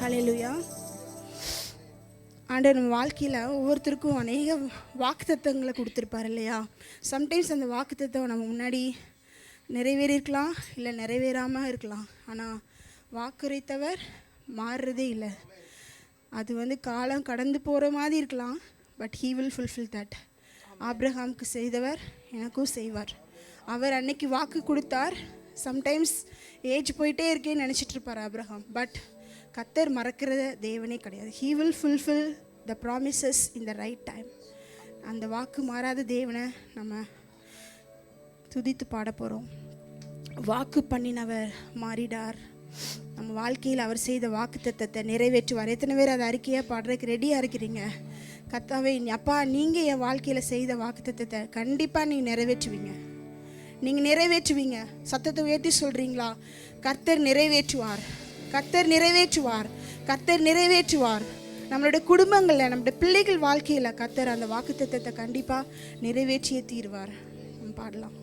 ஹல்லேலூயா. ஆண்டவர் நம்ம வாழ்க்கையில் ஒவ்வொருத்தருக்கும் அநேக வாக்குத்தத்தங்களை கொடுத்துருப்பார் இல்லையா? சம்டைம்ஸ் அந்த வாக்குத்தத்தம் நம்ம முன்னாடி நிறைவேறியிருக்கலாம், இல்லை நிறைவேறாமல் இருக்கலாம். ஆனால் வாக்குரைத்தவர் மாறுறதே இல்லை. அது காலம் கடந்து போகிற மாதிரி இருக்கலாம், but he will fulfil that. ஆபிரகாமுக்கு செய்தவர் எனக்கும் செய்வார். அவர் அன்னைக்கு வாக்கு கொடுத்தார். சம்டைம்ஸ் ஏஜ் போயிட்டே இருக்கேன்னு நினச்சிட்ருப்பார் ஆபிரகாம், பட் கர்த்தர் மறக்கிற தேவனே கிடையாது. He will fulfil the promises in the right time. அந்த வாக்கு மாறாத தேவனை நம்ம துதித்து பாட போகிறோம். வாக்கு பண்ணினவர் மாறிடார். நம்ம வாழ்க்கையில் அவர் செய்த வாக்கு தத்தத்தை நிறைவேற்றுவார். எத்தனை பேர் அதை அறிக்கையாக பாடுறதுக்கு ரெடியாக இருக்கிறீங்க? கர்த்தாவே, அப்பா, நீங்கள் என் வாழ்க்கையில் செய்த வாக்கு தத்தத்தை கண்டிப்பாக நீங்கள் நிறைவேற்றுவீங்க. நீங்கள் நிறைவேற்றுவீங்க. சத்தத்தை உயர்த்தி சொல்கிறீங்களா? கர்த்தர் நிறைவேற்றுவார், கர்த்தர் நிறைவேற்றுவார், கர்த்தர் நிறைவேற்றுவார். நம்மளுடைய குடும்பங்களில், நம்மளுடைய பிள்ளைகள் வாழ்க்கையில் கர்த்தர் அந்த வாக்குத்தத்தத்தை கண்டிப்பாக நிறைவேற்றியே தீர்வார். நம்ம பாடலாம்.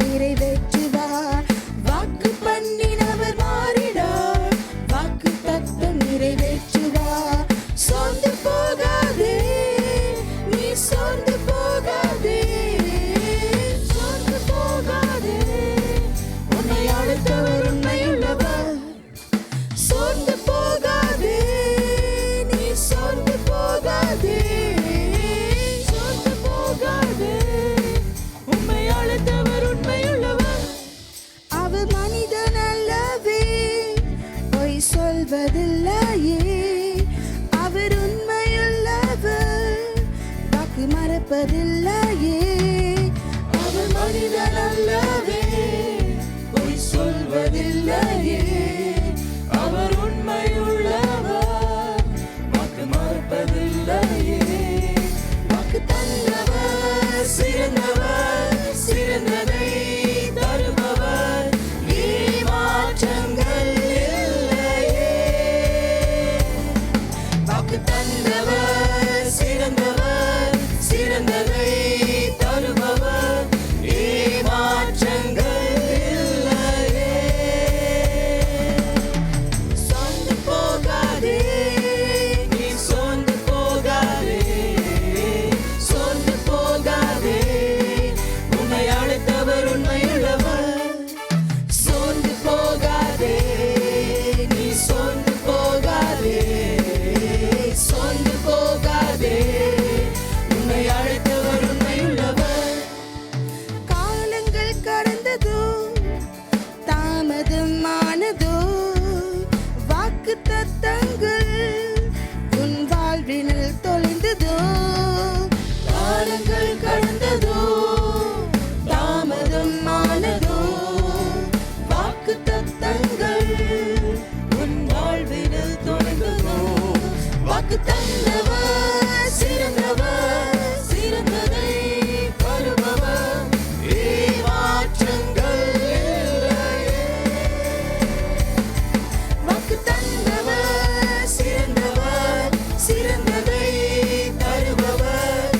நிறைவேற்றுவார். வாக்கு பண்ணினவர் மாறிடார். வாக்கு தத்தம் நிறைவேற்றுவார். சோர்ந்து போகாதே, நீ சோர்ந்து போகாதே, சோர்ந்து போகாதே. உன்னை அழைத்தவர் உண்மையுள்ளவர். சோர்ந்து போகாதே, நீ சோர்ந்து போகாதே, சோர்ந்து போகாதே. உண்மை அழைத்தவர் உண்மையுள்ளவர். அவர் மனிதன் அல்லவே, பொய் சொல்வதில்லையே. அவர் உண்மையுள்ளவர், வாக்கு மறப்பதில்லையே. அவர் மனிதன் அல்லவே, பொய் சொல்வதில்லையே. அவர் உண்மையுள்ளவர், வாக்கு மறப்பதில்லையே. வாக்கு தந்தவர் சிறந்தவர், சிறந்ததை தருபவர், ஏமாற்றங்கள் இல்லையே. வாக்கு தந்தவர் சிறந்தவர், சிறந்ததை தருபவர், ஏமாற்றங்கள் இல்லையே. சோர்ந்து போகாதே, நீ சோர்ந்து போகாதே, சோர்ந்து போகாதே. உன்னை அழைத்தவர் உண்மையுள்ளவர். சோர்ந்து போகாதே, நீ சோர்ந்து போகாதே, சோர்ந்து போகாதே. உன்னை அழைத்தவர் உண்மையுள்ளவர். காலங்கள் கடந்ததோ, தாமதமானதோ, வாக்கு தத்தங்கள் உன் வாழ்வினில் தொலைந்ததோ. காலங்கள் கடந்ததோ, தாமதமானதோ, வாக்கு தத்தங்கள் உன் வாழ்வினில் தொலைந்ததோ. வாக்கு தந்தவர் சிறந்தவர், சிறந்ததை தருபவர், ஏமாற்றங்கள் இல்லையே. வாக்கு தந்தவர் சிறந்தவர், சிறந்ததை தருபவர்,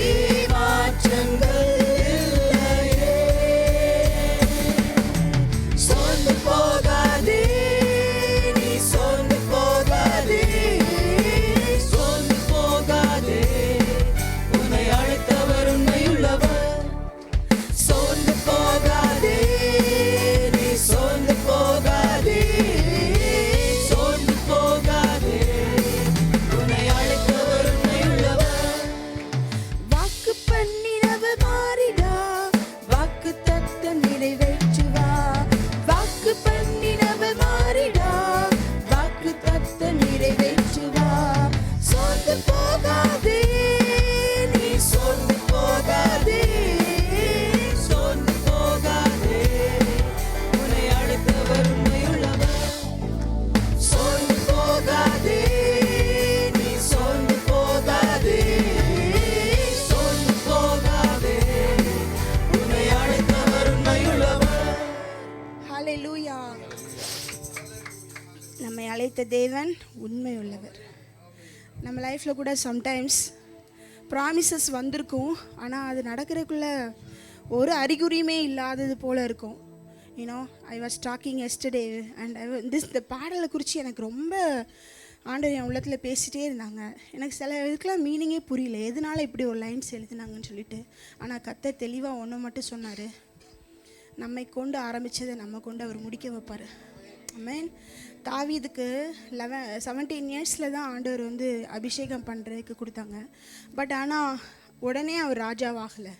ஏமாற்றங்கள் இல்லையே. சோர்ந்து போகாதே, நீ சோர்ந்து போகாதே, சோர்ந்து போகாதே. உன்னை அழைத்தவர் உண்மையுள்ளவர். சோர்ந்து போகாதே, நீ சோர்ந்து போகாதே, சோர்ந்து போகாதே. உன்னை அழைத்தவர் உண்மையுள்ளவர். வாக்கு பண்ணினவர் மாறிடா, வாக்கு தத்தம் நிறைவேற்றுவார். வாக்கு பண்ணினவர் மாறிடா, வாக்கு தத்தம் நிறைவேற்றுவார். சோர்ந்து போகாதே, நீ சோர்ந்து போகாதே, சோர்ந்து போகாதே. உன்னை அழைத்தவர் உண்மையுள்ளவர். சோர்ந்து அழைத்த தேவன் உண்மை உள்ளவர். நம்ம லைஃப்பில் கூட சம்டைம்ஸ் ப்ராமிசஸ் வந்திருக்கும், ஆனால் அது நடக்கிறதுக்குள்ள ஒரு அறிகுறியுமே இல்லாதது போல் இருக்கும். You know, I was talking yesterday and இந்த பாடலை குறித்து எனக்கு ரொம்ப ஆண்டவர் என் உள்ளத்தில் பேசிகிட்டே இருந்தாங்க. எனக்கு சில இதுக்கெலாம் மீனிங்கே புரியல, எதனால இப்படி ஒரு லைன்ஸ் எழுதுனாங்கன்னு சொல்லிட்டு. ஆனால் கர்த்தர் தெளிவாக ஒன்று மட்டும் சொன்னார், நம்மை கொண்டு ஆரம்பித்ததை நம்ம கொண்டு அவர் முடிக்க வைப்பார். ஆமென். தாவீதுக்கு 17 இயர்ஸில் தான் ஆண்டவர் வந்து அபிஷேகம் பண்ணுறதுக்கு கொடுத்தாங்க. பட் ஆனால் உடனே அவர் ராஜாவாகலை.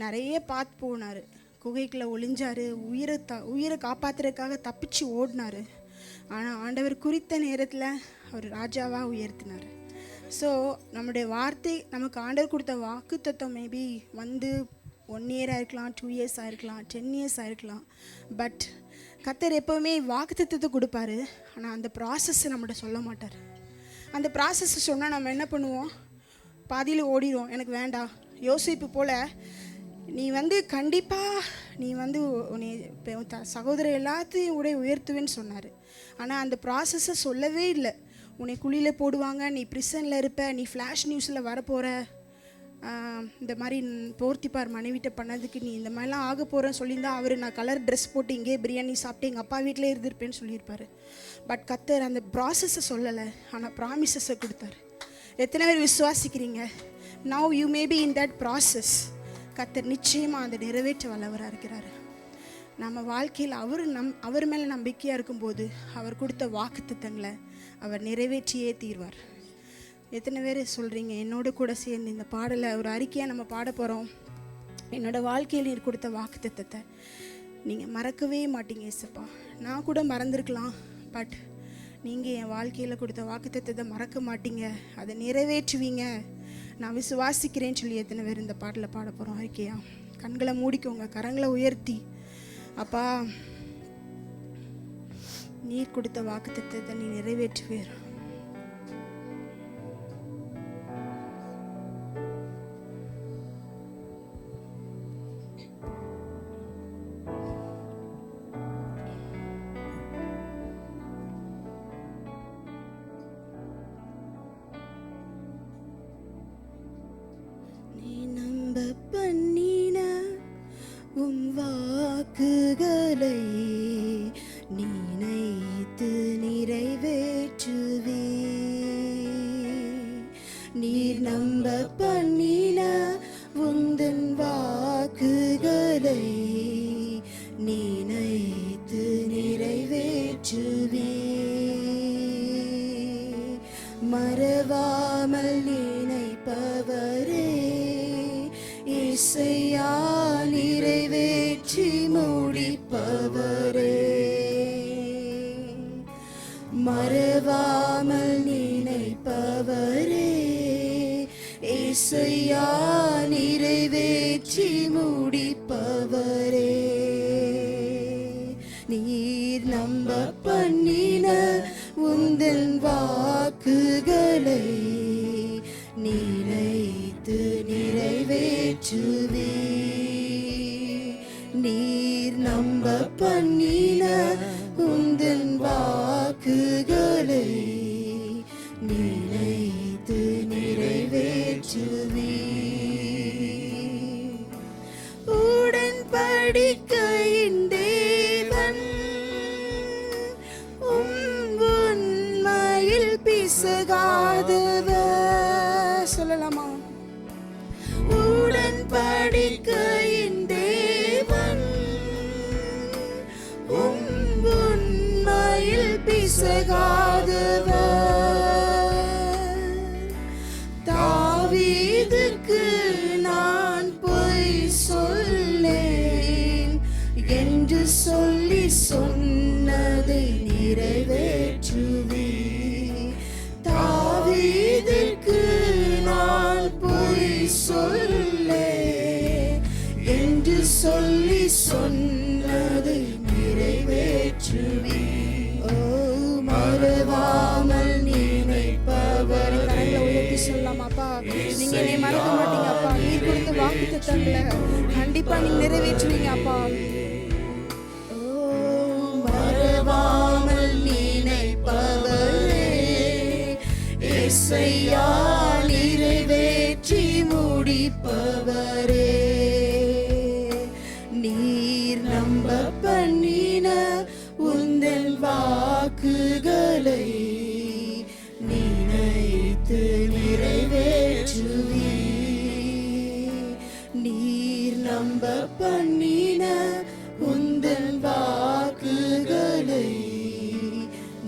நிறைய பார்த்து போனார், குகைக்குள்ளே ஒளிஞ்சார், உயிரை காப்பாற்றுறதுக்காக தப்பிச்சு ஓடினார். ஆனால் ஆண்டவர் குறித்த நேரத்தில் அவர் ராஜாவாக உயர்த்தினார். ஸோ நம்முடைய வார்த்தை, நமக்கு ஆண்டவர் கொடுத்த வாக்கு தத்துவம் மேபி வந்து 1 year ஆயிருக்கலாம், 2 years ஆயிருக்கலாம், 10 years ஆயிருக்கலாம். பட் கர்த்தர் எப்போவுமே வாக்கு தத்துவத்தை கொடுப்பாரு, ஆனால் அந்த ப்ராசஸ்ஸை நம்மகிட்ட சொல்ல மாட்டார். அந்த ப்ராசஸ்ஸை சொன்னால் நம்ம என்ன பண்ணுவோம், பாதியில் ஓடிடுவோம், எனக்கு வேண்டாம். யோசிப்பு போல் நீ வந்து கண்டிப்பாக நீ வந்து நீ சகோதரர் எல்லாத்தையும் உயர்த்துவேன்னு சொன்னார். ஆனால் அந்த ப்ராசஸை சொல்லவே இல்லை. உன்னை குழியில் போடுவாங்க, நீ ப்ரிசனில் இருப்ப, நீ ஃப்ளாஷ் நியூஸில் வரப்போகிற, இந்த மாதிரி போர்த்திப்பார் மனைவிட்ட பண்ணதுக்கு நீ இந்த மாதிரிலாம் ஆக போகிறேன்னு சொல்லியிருந்தா அவர் நான் கலர் ட்ரெஸ் போட்டு இங்கே பிரியாணி சாப்பிட்டு எங்கள் அப்பா வீட்டிலே இருந்திருப்பேன்னு சொல்லியிருப்பார். பட் கர்த்தர் அந்த ப்ராசஸை சொல்லலை, ஆனால் ப்ராமிசஸை கொடுத்தாரு. எத்தனை பேர் விசுவாசிக்கிறீங்க? Now you may be in that process. கர்த்தர் நிச்சயமாக அதை நிறைவேற்ற வல்லவராக இருக்கிறார். நம்ம வாழ்க்கையில் அவர் மேலே நம்பிக்கையாக இருக்கும்போது அவர் கொடுத்த வாக்குத்தத்தங்களை அவர் நிறைவேற்றியே தீர்வார். எத்தனை பேர் சொல்கிறீங்க என்னோட கூட சேர்ந்து இந்த பாடலை ஒரு அறிக்கையாக நம்ம பாட போகிறோம்? என்னோடய வாழ்க்கையில் நீர் கொடுத்த வாக்குத்தத்தத்தை நீங்கள் மறக்கவே மாட்டீங்க ஏசப்பா. நான் கூட மறந்துருக்கலாம், பட் நீங்கள் என் வாழ்க்கையில் கொடுத்த வாக்குத்தத்தத்தை மறக்க மாட்டீங்க, அதை நிறைவேற்றுவீங்க, நான் விசுவாசிக்கிறேன்னு சொல்லி எத்தனை பேர் இந்த பாட்டில் பாட போகிறோம்? அறிக்கையா கண்களை மூடிக்கோங்க, கரங்களை உயர்த்தி, அப்பா நீர் கொடுத்த வாக்குத்தத்தத்தை நீ நிறைவேற்றுவீர். பண்ணின உம் வாக்குகளை நினைத்து நிறைவேற்றுவே. நீர் நம்ப பண்ணின உந்தன் வாக்குகளை நினைத்து நிறைவேற்றுவே. மறவாமல் நினைப்பவரே இசையா நிறைவேற்றி முடிப்பவரே. மறவாமல் நினைப்பவரே இசையா நிறைவேற்றி முடிப்பவரே. நீர் நம்ப பண்ணின உந்தன் வாக்குகளை நினைத்து நிறைவேற்றுவே. நீர் நம்ப பண்ணின உந்தன் வாக்குகளை நினைத்து நிறைவேற்றுவே. உடன்படிக்கையின் தேவன் உண்மையில் பிசகாதவர். சொல்லலாமா? உடன்படிக்கையின் தேவன் உண்மையில் பிசகாதவர். தாவீதுக்கு நான் பொய் சொல்லேன் என்று சொல்லி சொன்னதை நிறைவேற்றுவே. தாவீதுக்கு நான் பொய் சொல்லேன் என்று சொல்லி சொன்னதை நிறைவேற்றுவே. ஓ மறவாமல் நினைப்பவர். கரங்களை உயர்த்தி சொல்லலாம், அப்பா நீங்க என்னை மறக்க மாட்டீங்க அப்பா. நீர் கொடுத்த வாக்குத்தத்தங்களை கண்டிப்பா நீங்க நிறைவேற்றுவீங்க அப்பா. ஓ மறவாமல் நினைப்பவர் இயேசையா நிறைவேற்றி முடிப்பவரே, நீர் நம்ப பண்ணின உந்தன் வாக்குகளை நினைத்து நிறைவேற்றுவீர். நீர் நம்ப பண்ணின உந்தன் வாக்குகளை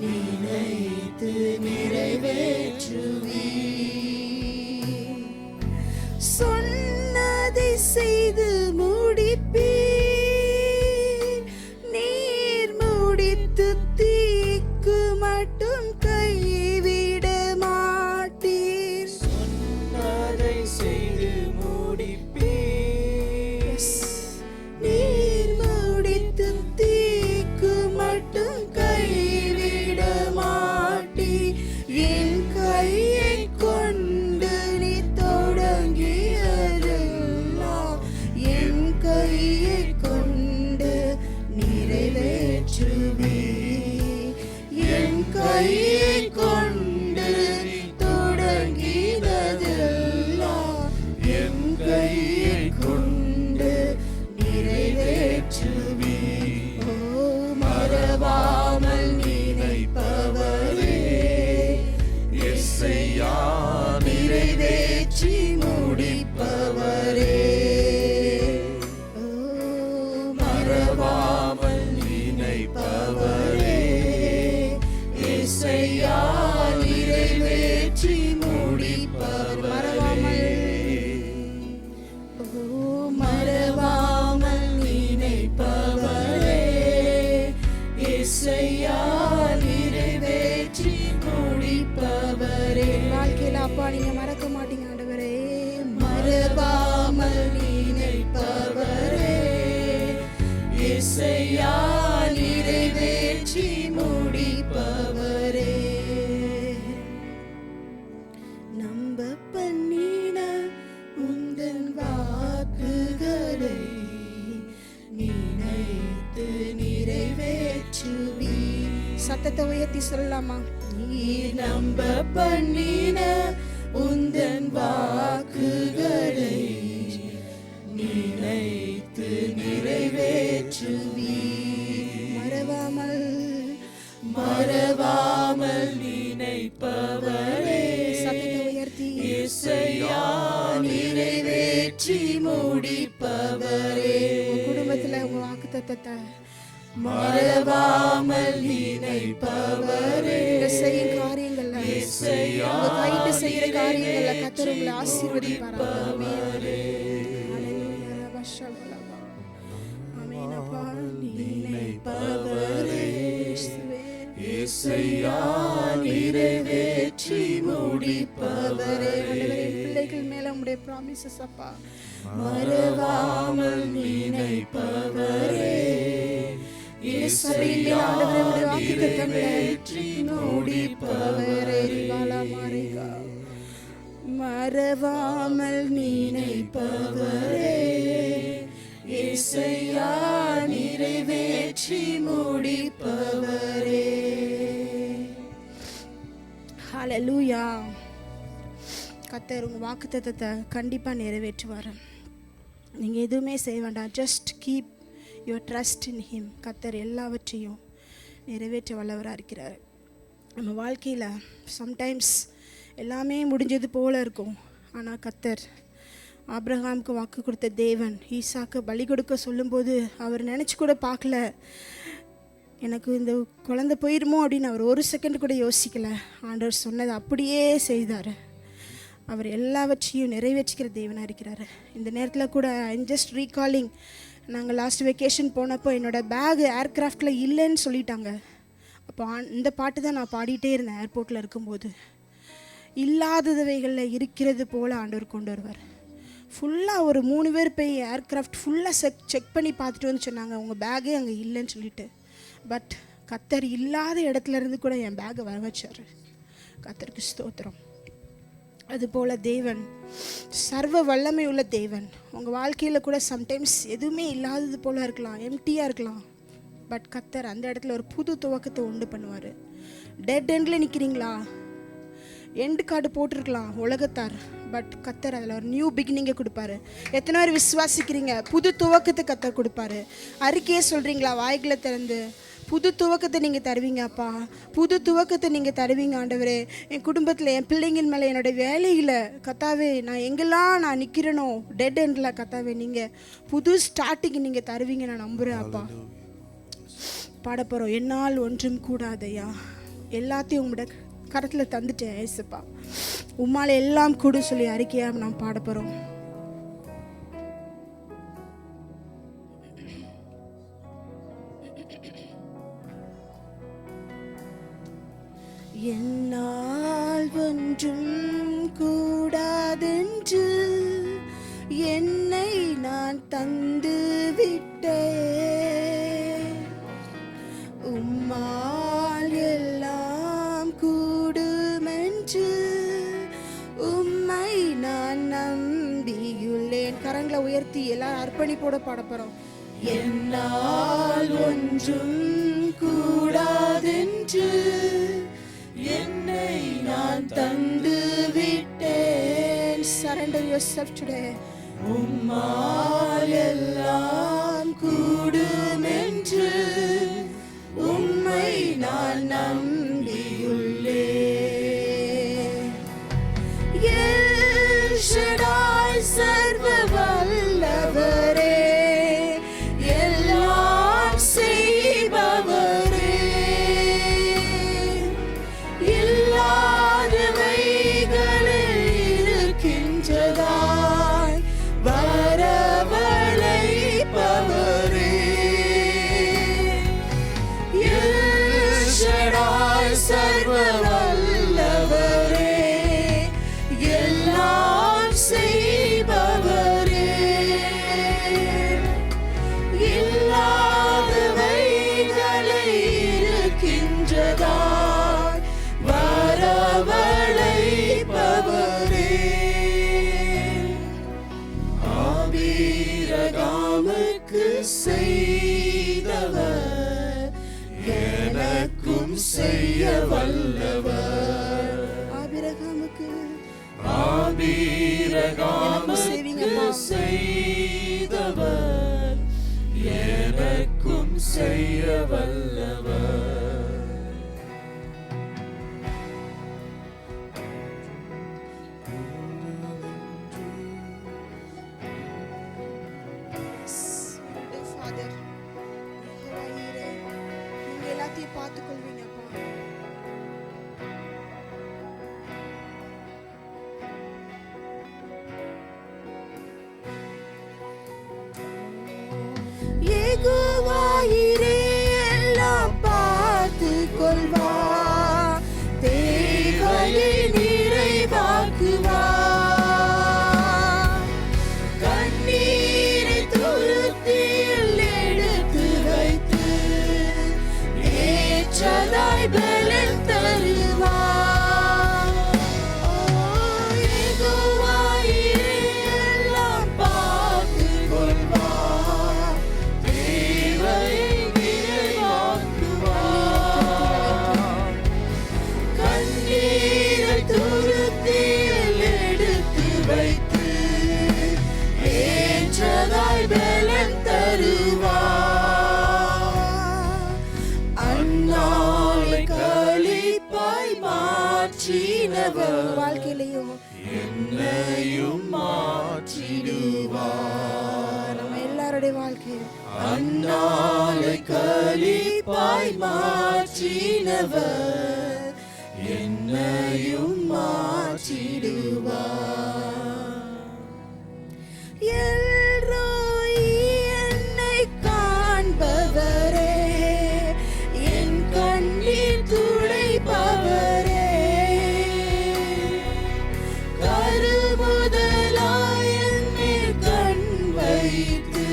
நினைத்து நிறைவேற்றுவீர். சொன்னதை செய்து முடிப்பீர். நீர் முடித்து தீக்கு மட்டும் கைவிட மாட்டீர். சொன்னதை செய்து முடிப்பீர். நீர் முடித்து தீக்கு மட்டும் கைவிட மாட்டீர். என் கையை கொண்டு நீ தொடங்கியதெல்லாம் என் கையை கொண்டு நிறைவேற்றுவீர். என் கையை கொண்டு தொடங்கியதெல்லாம் என் கையை கொண்டு நிறைவேற்றுவீர். ஓ மறவாமல் நினைப்பவரே, இயேசையா நிறைவேற்றி முடிப்பவரே. ஓ மறவாமல் நினைப்பவரே, இயேசையா நிறைவேற்றி முடிப்பவர். மறவாமல் நினைப்பவரே, இயேசையா நிறைவேற்றி முடிப்பவரே. வாழ்க்கையில அப்பா நீங்க மறக்க மாட்டீங்க ஆண்டவரே. மறவாமல் நினைப்பவரே, இயேசையா நிறைவேற்றி முடிப்பவரே. நம்ப பண்ணின உந்தன் வாக்குகளை நினைத்து நிறைவேற்றுவி. சத்தத்தை உயர்த்தி சொல்லலாமா? நீ நம்ப பண்ணின உந்தன் வாக்குகளை நினைத்து நிறைவேற்றுவி. மறவாமல் மறவாமல் நினைப்பவரே, சத்தத்தை உயர்த்தி இயேசையா நிறைவேற்றி முடிப்பவரே. உங்க குடும்பத்துல உங்க வாக்குத்தத்தத்தை மறவாமல் நினைப்பவரே, செய்யும் காரியங்கள்ல உங்க கைட்டு செய்யற காரியங்கள்ல கர்த்தர் உங்களை ஆசீர்வதிப்பாரே. நினைப்பவரே, இயேசையா நிறைவேற்றி முடிப்பவரே. பிள்ளைகள் மேல உங்களுடைய ப்ராமிசஸ் அப்பா. மறவாமல் நினைப்பவரே, இயேசையா நிறைவேற்றி முடிப்பவரே. மறவாமல் நினைப்பவரே, இயேசையா நிறைவேற்றி முடிப்பவரே. ஹல்லேலூயா. கர்த்தர் உங்கள் வாக்குத்தத்தத்தை கண்டிப்பாக நிறைவேற்றுவார். நீங்கள் எதுவுமே செய்ய வேண்டாம். Just keep your trust in him. கர்த்தர் எல்லாவற்றையும் நிறைவேற்ற வல்லவராக இருக்கிறார். நம்ம வாழ்க்கையில் சம்டைம்ஸ் எல்லாமே முடிஞ்சது போல் இருக்கும். ஆனால் கர்த்தர் ஆபிரகாமுக்கு வாக்கு கொடுத்த தேவன் ஈசாக்கு பலி கொடுக்க சொல்லும்போது அவர் நினச்சி கூட பார்க்கல எனக்கு இந்த குழந்தை போயிடுமோ அப்படின்னு அவர் ஒரு செகண்ட் கூட யோசிக்கலை. ஆண்டவர் சொன்னதை அப்படியே செய்தார். அவர் எல்லாவற்றையும் நிறைவேற்றிக்கிற தேவனாக இருக்கிறார். இந்த நேரத்தில் கூட ஐம் ஜஸ்ட் ரீகாலிங், நாங்கள் லாஸ்ட் வெக்கேஷன் போனப்போ என்னோடய பேக் ஏர்க்ராஃப்டில் இல்லைன்னு சொல்லிட்டாங்க. அப்போ இந்த பாட்டு தான் நான் பாடிட்டே இருந்தேன் ஏர்போர்ட்டில் இருக்கும்போது. இல்லாதவைகளில் இருக்கிறது போல் ஆண்டவர் கொண்டு வருவார். ஃபுல்லாக ஒரு 3 பேர் போய் ஏர்க்ராஃப்ட் ஃபுல்லாக செக் பண்ணி பார்த்துட்டு வந்து சொன்னாங்க உங்கள் பேக்கே அங்கே இல்லைன்னு சொல்லிட்டு. பட் கர்த்தர் இல்லாத இடத்துல இருந்து கூட என் பேக்கை வர வச்சார். கர்த்தருக்கு ஸ்தோத்திரம். அதுபோல் தேவன் சர்வ வல்லமை உள்ள தேவன். உங்கள் வாழ்க்கையில் கூட சம்டைம்ஸ் எதுவுமே இல்லாதது போல் இருக்கலாம், எம்டியாக இருக்கலாம். பட் கர்த்தர் அந்த இடத்துல ஒரு புது துவக்கத்தை உண்டு பண்ணுவார். டெட் எண்டில் நிற்கிறீங்களா? எண்டு கார்டு போட்டிருக்கலாம் உலகத்தார், பட் கத்தர் அதில் ஒரு நியூ பிகினிங்கை கொடுப்பாரு. எத்தனை பேர் விசுவாசிக்கிறீங்க? புது துவக்கத்தை கத்தர் கொடுப்பாரு. அறிக்கையே சொல்கிறீங்களா? வாய்களை திறந்து புது துவக்கத்தை நீங்கள் தருவீங்க அப்பா, புது துவக்கத்தை நீங்கள் தருவீங்க ஆண்டவரே. என் குடும்பத்தில், என் பிள்ளைங்கள் மேலே, என்னோடய வேலையில் கத்தாவே, நான் எங்கெல்லாம் நான் நிற்கிறேனோ டெட் எண்டில் கத்தாவே, நீங்கள் புது ஸ்டார்டிங் நீங்கள் தருவீங்க நான் நம்புகிறேன் அப்பா. பாட போகிறோம். என்னால் ஒன்றும் கூடாதையா, எல்லாத்தையும் உங்களோட கரத்தில் தந்துட்டேன் ஏசப்பா, உம்மால் எல்லாம் கூட சொல்லி அறிக்கையாக நான் பாட போகிறோம். என்னால் ஒன்றும் கூடாதென்று என்னை நான் தந்து விட்டேன், உம்மால் எல்லாம் கூடுமென்று உம்மை நான் நம்பியுள்ளேன். கரங்களை உயர்த்தி எல்லாரும் அர்ப்பணிப்போட பாட போறோம். என்னால் ஒன்றும் கூடாதென்று என்னை நான் தந்து விட்டேன். Surrender yourself today. உம்மால் எல்லாம் கூடுமென்று உம்மை நான் நம்பியுள்ளேன். எல் ஷடாய் சர்வ வல்லவரே, எல்லாம் செய்பவரே, இல்லாதவைகளில் இருக்கின்றதாய் வரவழைப்பவரே, எல் ஷடாய் சர்வ வல்லவரே, எல்லாம் செய்பவரே, இல்லாதவைகளை இருக்கின்றதாய் வரவழைப்பவரே. ஆபிரகாமுக்கு செய்தவர் எனக்கும் செய்ய வல்லவர். ஆபிரகாமுக்கு செய்தவர் எனக்கும் செய்ய வல்லவர். ஃபாதர், நீங்க எல்லாத்தையும் பார்த்துக் கொள்வீங்க அப்பா. யெகோவாயிரே எல்லாம் பார்த்து கொள்வா, தேவையை நிறைவாக்குவா, கண்ணீரை துருத்தியில் எடுத்து வைத்து ஏற்றதாய் பலன் தருவா. யெகோவாயிரே எல்லாம் பார்த்து கொள்வா, கண்ணீரை துருத்தியில் எடுத்து வைத்து ஏற்றதாய் பலன் தருவா. அந்நாளை களிப்பாய் மாற்றினவர் வாழ்க்கையிலையும் என்னையும் மாற்றிடுவார். நம்ம எல்லாருடைய வாழ்க்கையும் அந்நாளை களிப்பாய் மாற்றினவர் என்னையும் மாற்றிடுவார். எல்ரோய் என்னை காண்பவரே, என் கண்ணீர் துடைப்பவரே, கருமுதலாய் என் மேல் கண் வைத்து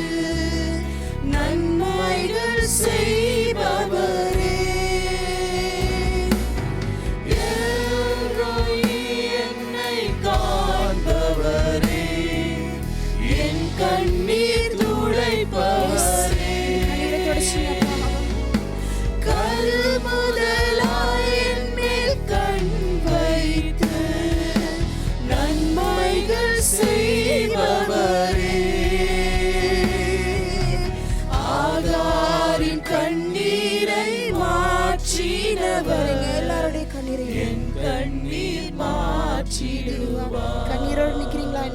நன்மைகள் செய்பவரே, என்னை காண்பவரே, என் கண்ணீர் துடைப்பவரே, கருமுதலாய் என் மேல் கண் வைத்து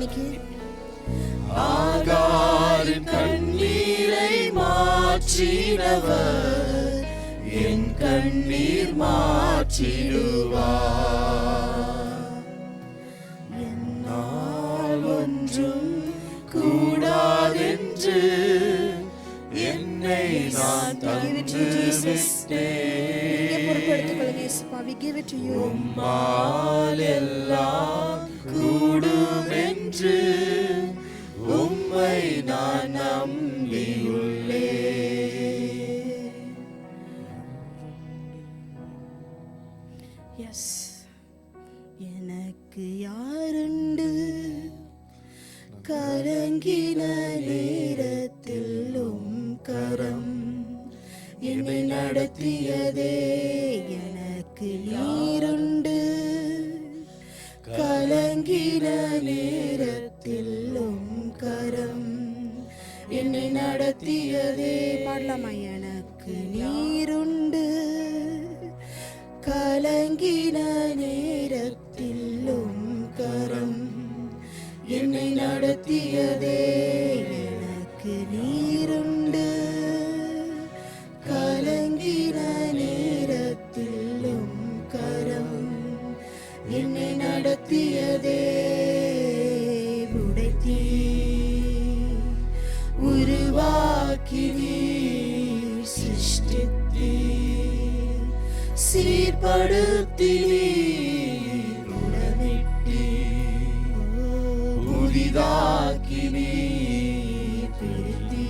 இன்னைக்கு. ஆகாரின் கண்ணீரை மாற்றினவர் என் கண்ணீர் மாற்றிடுவார். என்னால் ஒன்றும் கூடாதென்று என்னை நான் தந்து விட்டேன். உம்மால் எல்லாம் கூடும் என்று உம்மை நான் நம்பியுள்ளேன். எஸ், எனக்கு யாருண்டு கலங்கின நேரத்தில் கரம் என்னை நடத்தியதே. எனக்கு நீருண்டு கலங்கின நேரத்தில் கரம் என்னை நடத்தியதே. பாடலாமா? எனக்கு நீருண்டு கலங்கின நேரத்தில் கரம் என்னை நடத்தியதே. எனக்கு நீருண்டு கலங்கின நேரத்தில் கரம் என்னை நடத்தியதே. உடைத்தீ உருவாக்கி சிருஷ்டித்தீ சீர்படுத்தி உடனிட்டி புதிதாக்கி பிரித்தி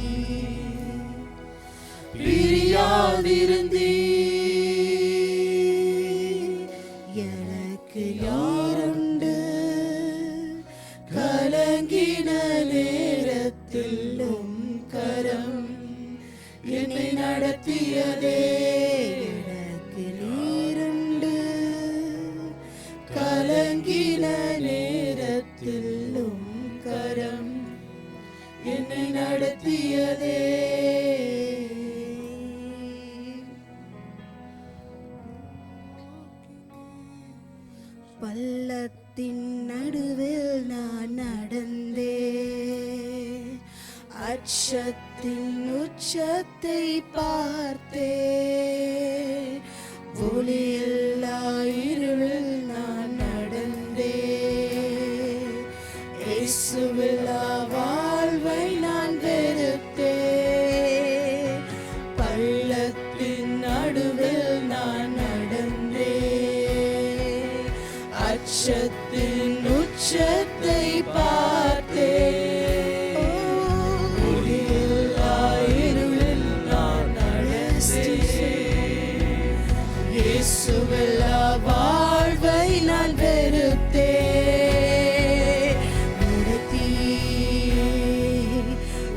பிரியாதிருந்தீ. எனக்கு யாருண்டு கலங்கின நேரத்தில் கரம் என்னை நடத்தியதே. எனக்கு நீருண்டு கலங்கின நேரத்தில் கரம் என்னை நடத்தியதே. பள்ளத்தின் நடுவில் நான் நடந்தே, அச்சத்தின் உச்சத்தை பார்த்தே. ஒளியில்லா இருளில் நான் நடந்தே, இயேசுவில்லா வாழ்வை நான் வெறுத்தே. பள்ளத்தின் நடுவில் நான் நடந்தே, அச்சத்தின் உச்சத்தை பார்த்தே. ஒளியில்லா இருளில் நான் நடந்தே, இயேசுவில்லா வாழ்வை நான் வெறுத்தே.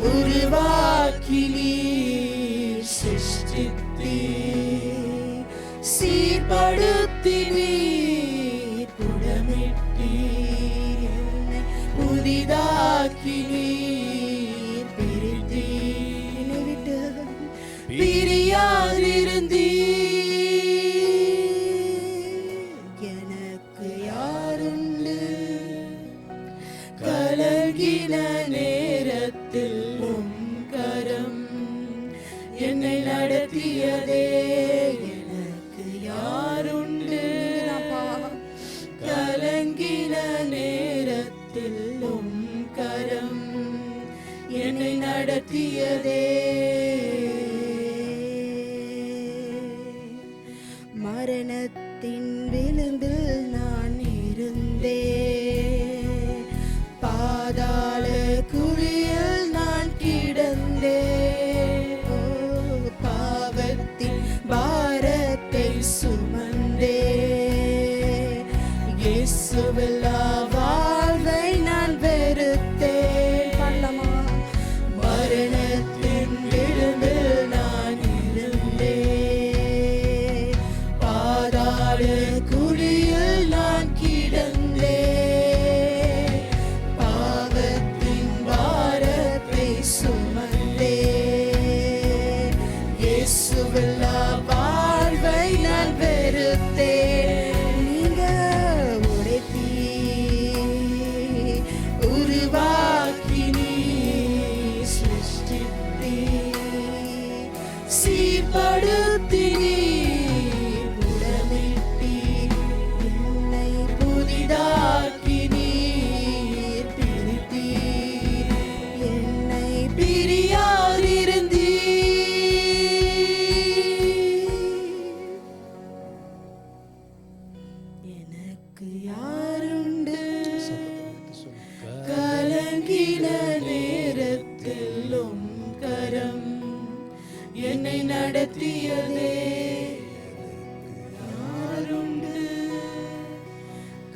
உருவாக்கி நீர் சிருஷ்டித்தீ சீர்படுத்தி நீர் புடமிட்டி புதிதாக்கி நீர் பிரித்தி விட்டு பிரியாதிருந்தீ. எனக்கு யாருண்டு கலங்கின நேரத்தில் கரம் என்னை நடத்தியதே. எனக்கு யாருண்டு கலங்கின நேரத்தில் கரம் என்னை நடத்தியதே. மரணத்தின் விளிம்பில் நான் இருந்தே, பாதாள குழியில் நான் கிடந்தே. பாவத்தின் பாரத்தை சுமந்தே, இயேசுவில்லா வாழ்வை நான் வெறுத்தேன். பாடலாமா? மரணத்தின் விளிம்பில் நான் இருந்தே, பாதாள குழியில் நான் கிடந்தே. பாவத்தின் பாரத்தை சுமந்தே, இயேசுவில்லா வாழ்வை நான் வெறுத்தேன். நீங்க உடைத்தீ சீர்படுத்தினீர், புடமிட்டீர், என்னை புதிதாக்கினீர், பிரித்தீர், என்னை பிரியாதிருந்தீர். எனக்கு யாருண்டு கலங்கின நேரத்தில் உம் கரம் என்னை நடத்தியதே. யாருண்டு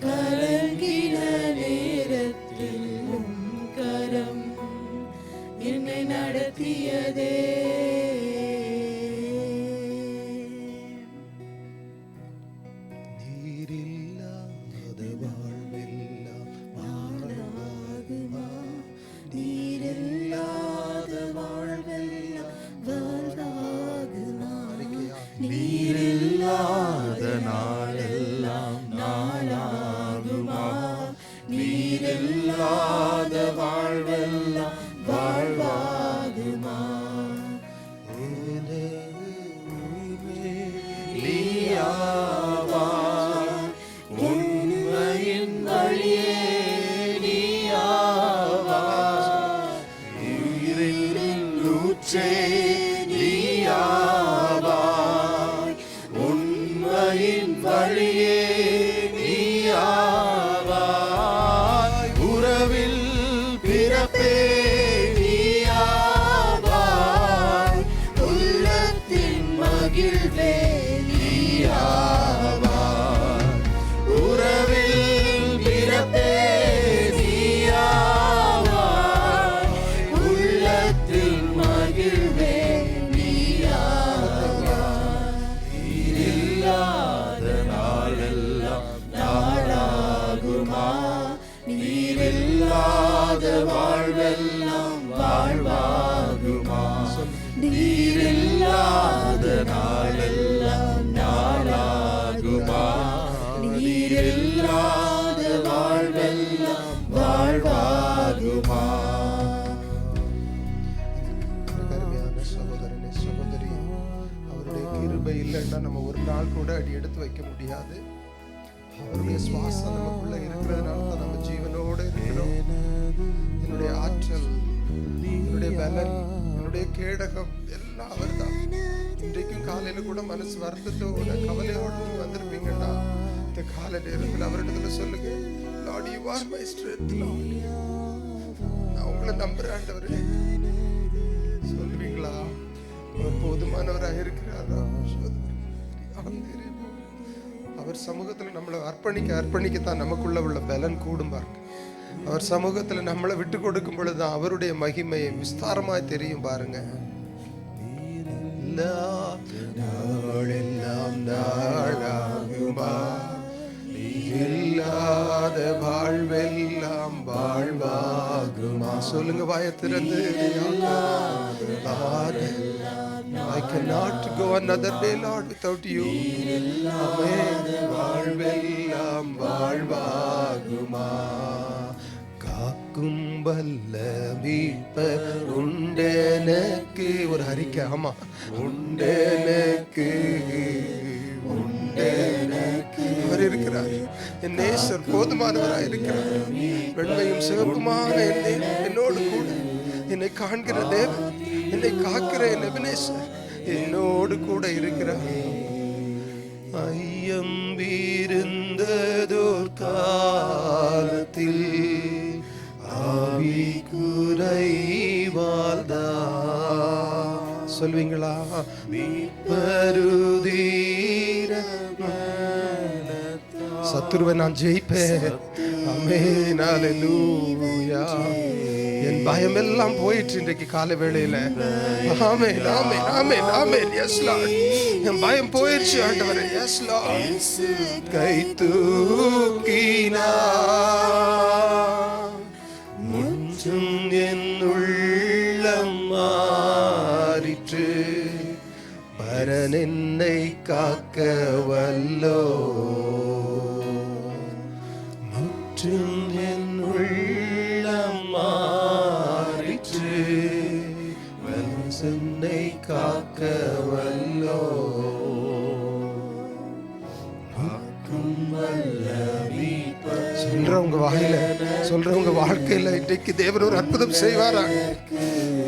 கலங்கின நேரத்தில் உம் கரம் என்னை நடத்தியதே. நீரில்லாத வாழ்வெல்லாம் வாழ்வாகுமா? நீரில்லாத வாழ்வெல்லாம் வாழ்வாகுமா? நீரில்லாத நாளெல்லாம் நாளாகுமா? நீரில்லாத வாழ்வெல்லாம் வாழ்வாகுமா? நீயாவாய், உண்மையின் வழியே நீயாவாய், உயிரின் ஊற்றே நீயாவாய், உண்மையின் வழியே நீயாவாய், உறவில் பிறப்பே நீயாவாய், உள்ளத்தின் மகிழ்வே நீயாவாய், உறவில் பிறப்பே நீயாவாய், உள்ளத்தின் மகிழ்வே நீயாவாய். நீரில்லாத நாளெல்லாம் நாளாகுமா? நீரில்லாத வாழ்வெல்லாம் வாழ்வாகுமா? நீரில்லாத நாளெல்லாம் நாளாகுமா? நீரில்லாத வாழ்வெல்லாம் வாழ்வாகுமா? அருமையான சகோதரனே, சகோதரி, அவருடைய கிருபை இல்லைன்னா நம்ம ஒரு நாள் கூட அடி எடுத்து வைக்க முடியாது. அவருடைய சுவாசம் நமக்குள்ள இருக்கிறதுனால தான் நம்ம ஜீவனோடு இருக்கிறோம். என்னுடைய ஆற்றல், என்னுடைய பலன், என்னுடைய கேடகம் எல்லாம் அவர்தான். இன்றைக்கும் காலையில கூட மனசு வருத்தத்தோட கவலையோடு நீங்க வந்திருப்பீங்கன்னா இந்த காலை நேரத்தில் அவரிடத்துல சொல்லுங்க, Lord, you are my strength, Lord. நான் உங்களை நம்புறேன் ஆண்டவரே. சொல்லுவீங்களா? அவர் போதுமானவராக இருக்கிறாரா? அவர் சமூகத்துல நம்மளை அர்ப்பணிக்கத்தான் நமக்குள்ள உள்ள பலன் கூடும் பாருங்க. அவர் சமூகத்துல நம்மளை விட்டு கொடுக்கும் பொழுதுதான் அவருடைய மகிமை விஸ்தாரமாய் தெரியும் பாருங்க. நாளெல்லாம் நாளாகுமா? இல்லாத வாழ்வெல்லாம் வாழ்வாகுமா? சொல்லுங்க வாயை திறந்து. I cannot go another day, Lord, without you. Amen. வாழ்வெல்லாம் வாழ்வாகுமா? காக்கும் வல்ல மீட்பர் உண்டெனக்கு. ஒரு அறிக்கை. ஆமா, உண்டெனக்கு, உண்டெனக்கு. அவர் இருக்கிறார். என் நேசர் போதுமானவராய் இருக்கிறார். வெண்மையும் சிவப்புமான என்னோடு கூட என்னை காண்கிற தேவன், என்னை காக்கிற என் எபனேசர் என்னோடு கூட இருக்கிறார். ஐயம் வீருந்ததோர் காலத்தில் ஆவி குறைவாழ்தா. சொல்வீங்களா? சத்துருவை நான் ஜெயிப்பேன். ஆமென், அல்லேலூயா. என் பயம் எல்லாம் போயிற்று இன்றைக்கு காலை வேளையில. ஆமென், ஆமென், ஆமென், ஆமென். எஸ் லார்ட், என் பயம் போயிடுச்சு ஆண்டவரே. S Lord. கை தூக்கினா முற்றும் என் உள்ளம் மாறிற்று. பரன் என்னை காக்க வல்லோ. முற்றும் என் உள்ளம் மாறிற்று. பரன் என்னை காக்க வல்லோ காக்கும் வல்ல மீட்பர். சொல்றவங்க வாயில, சொல்றவங்க வாழ்க்கையில இன்றைக்கு தேவன் ஒரு அற்புதம் செய்வாரா?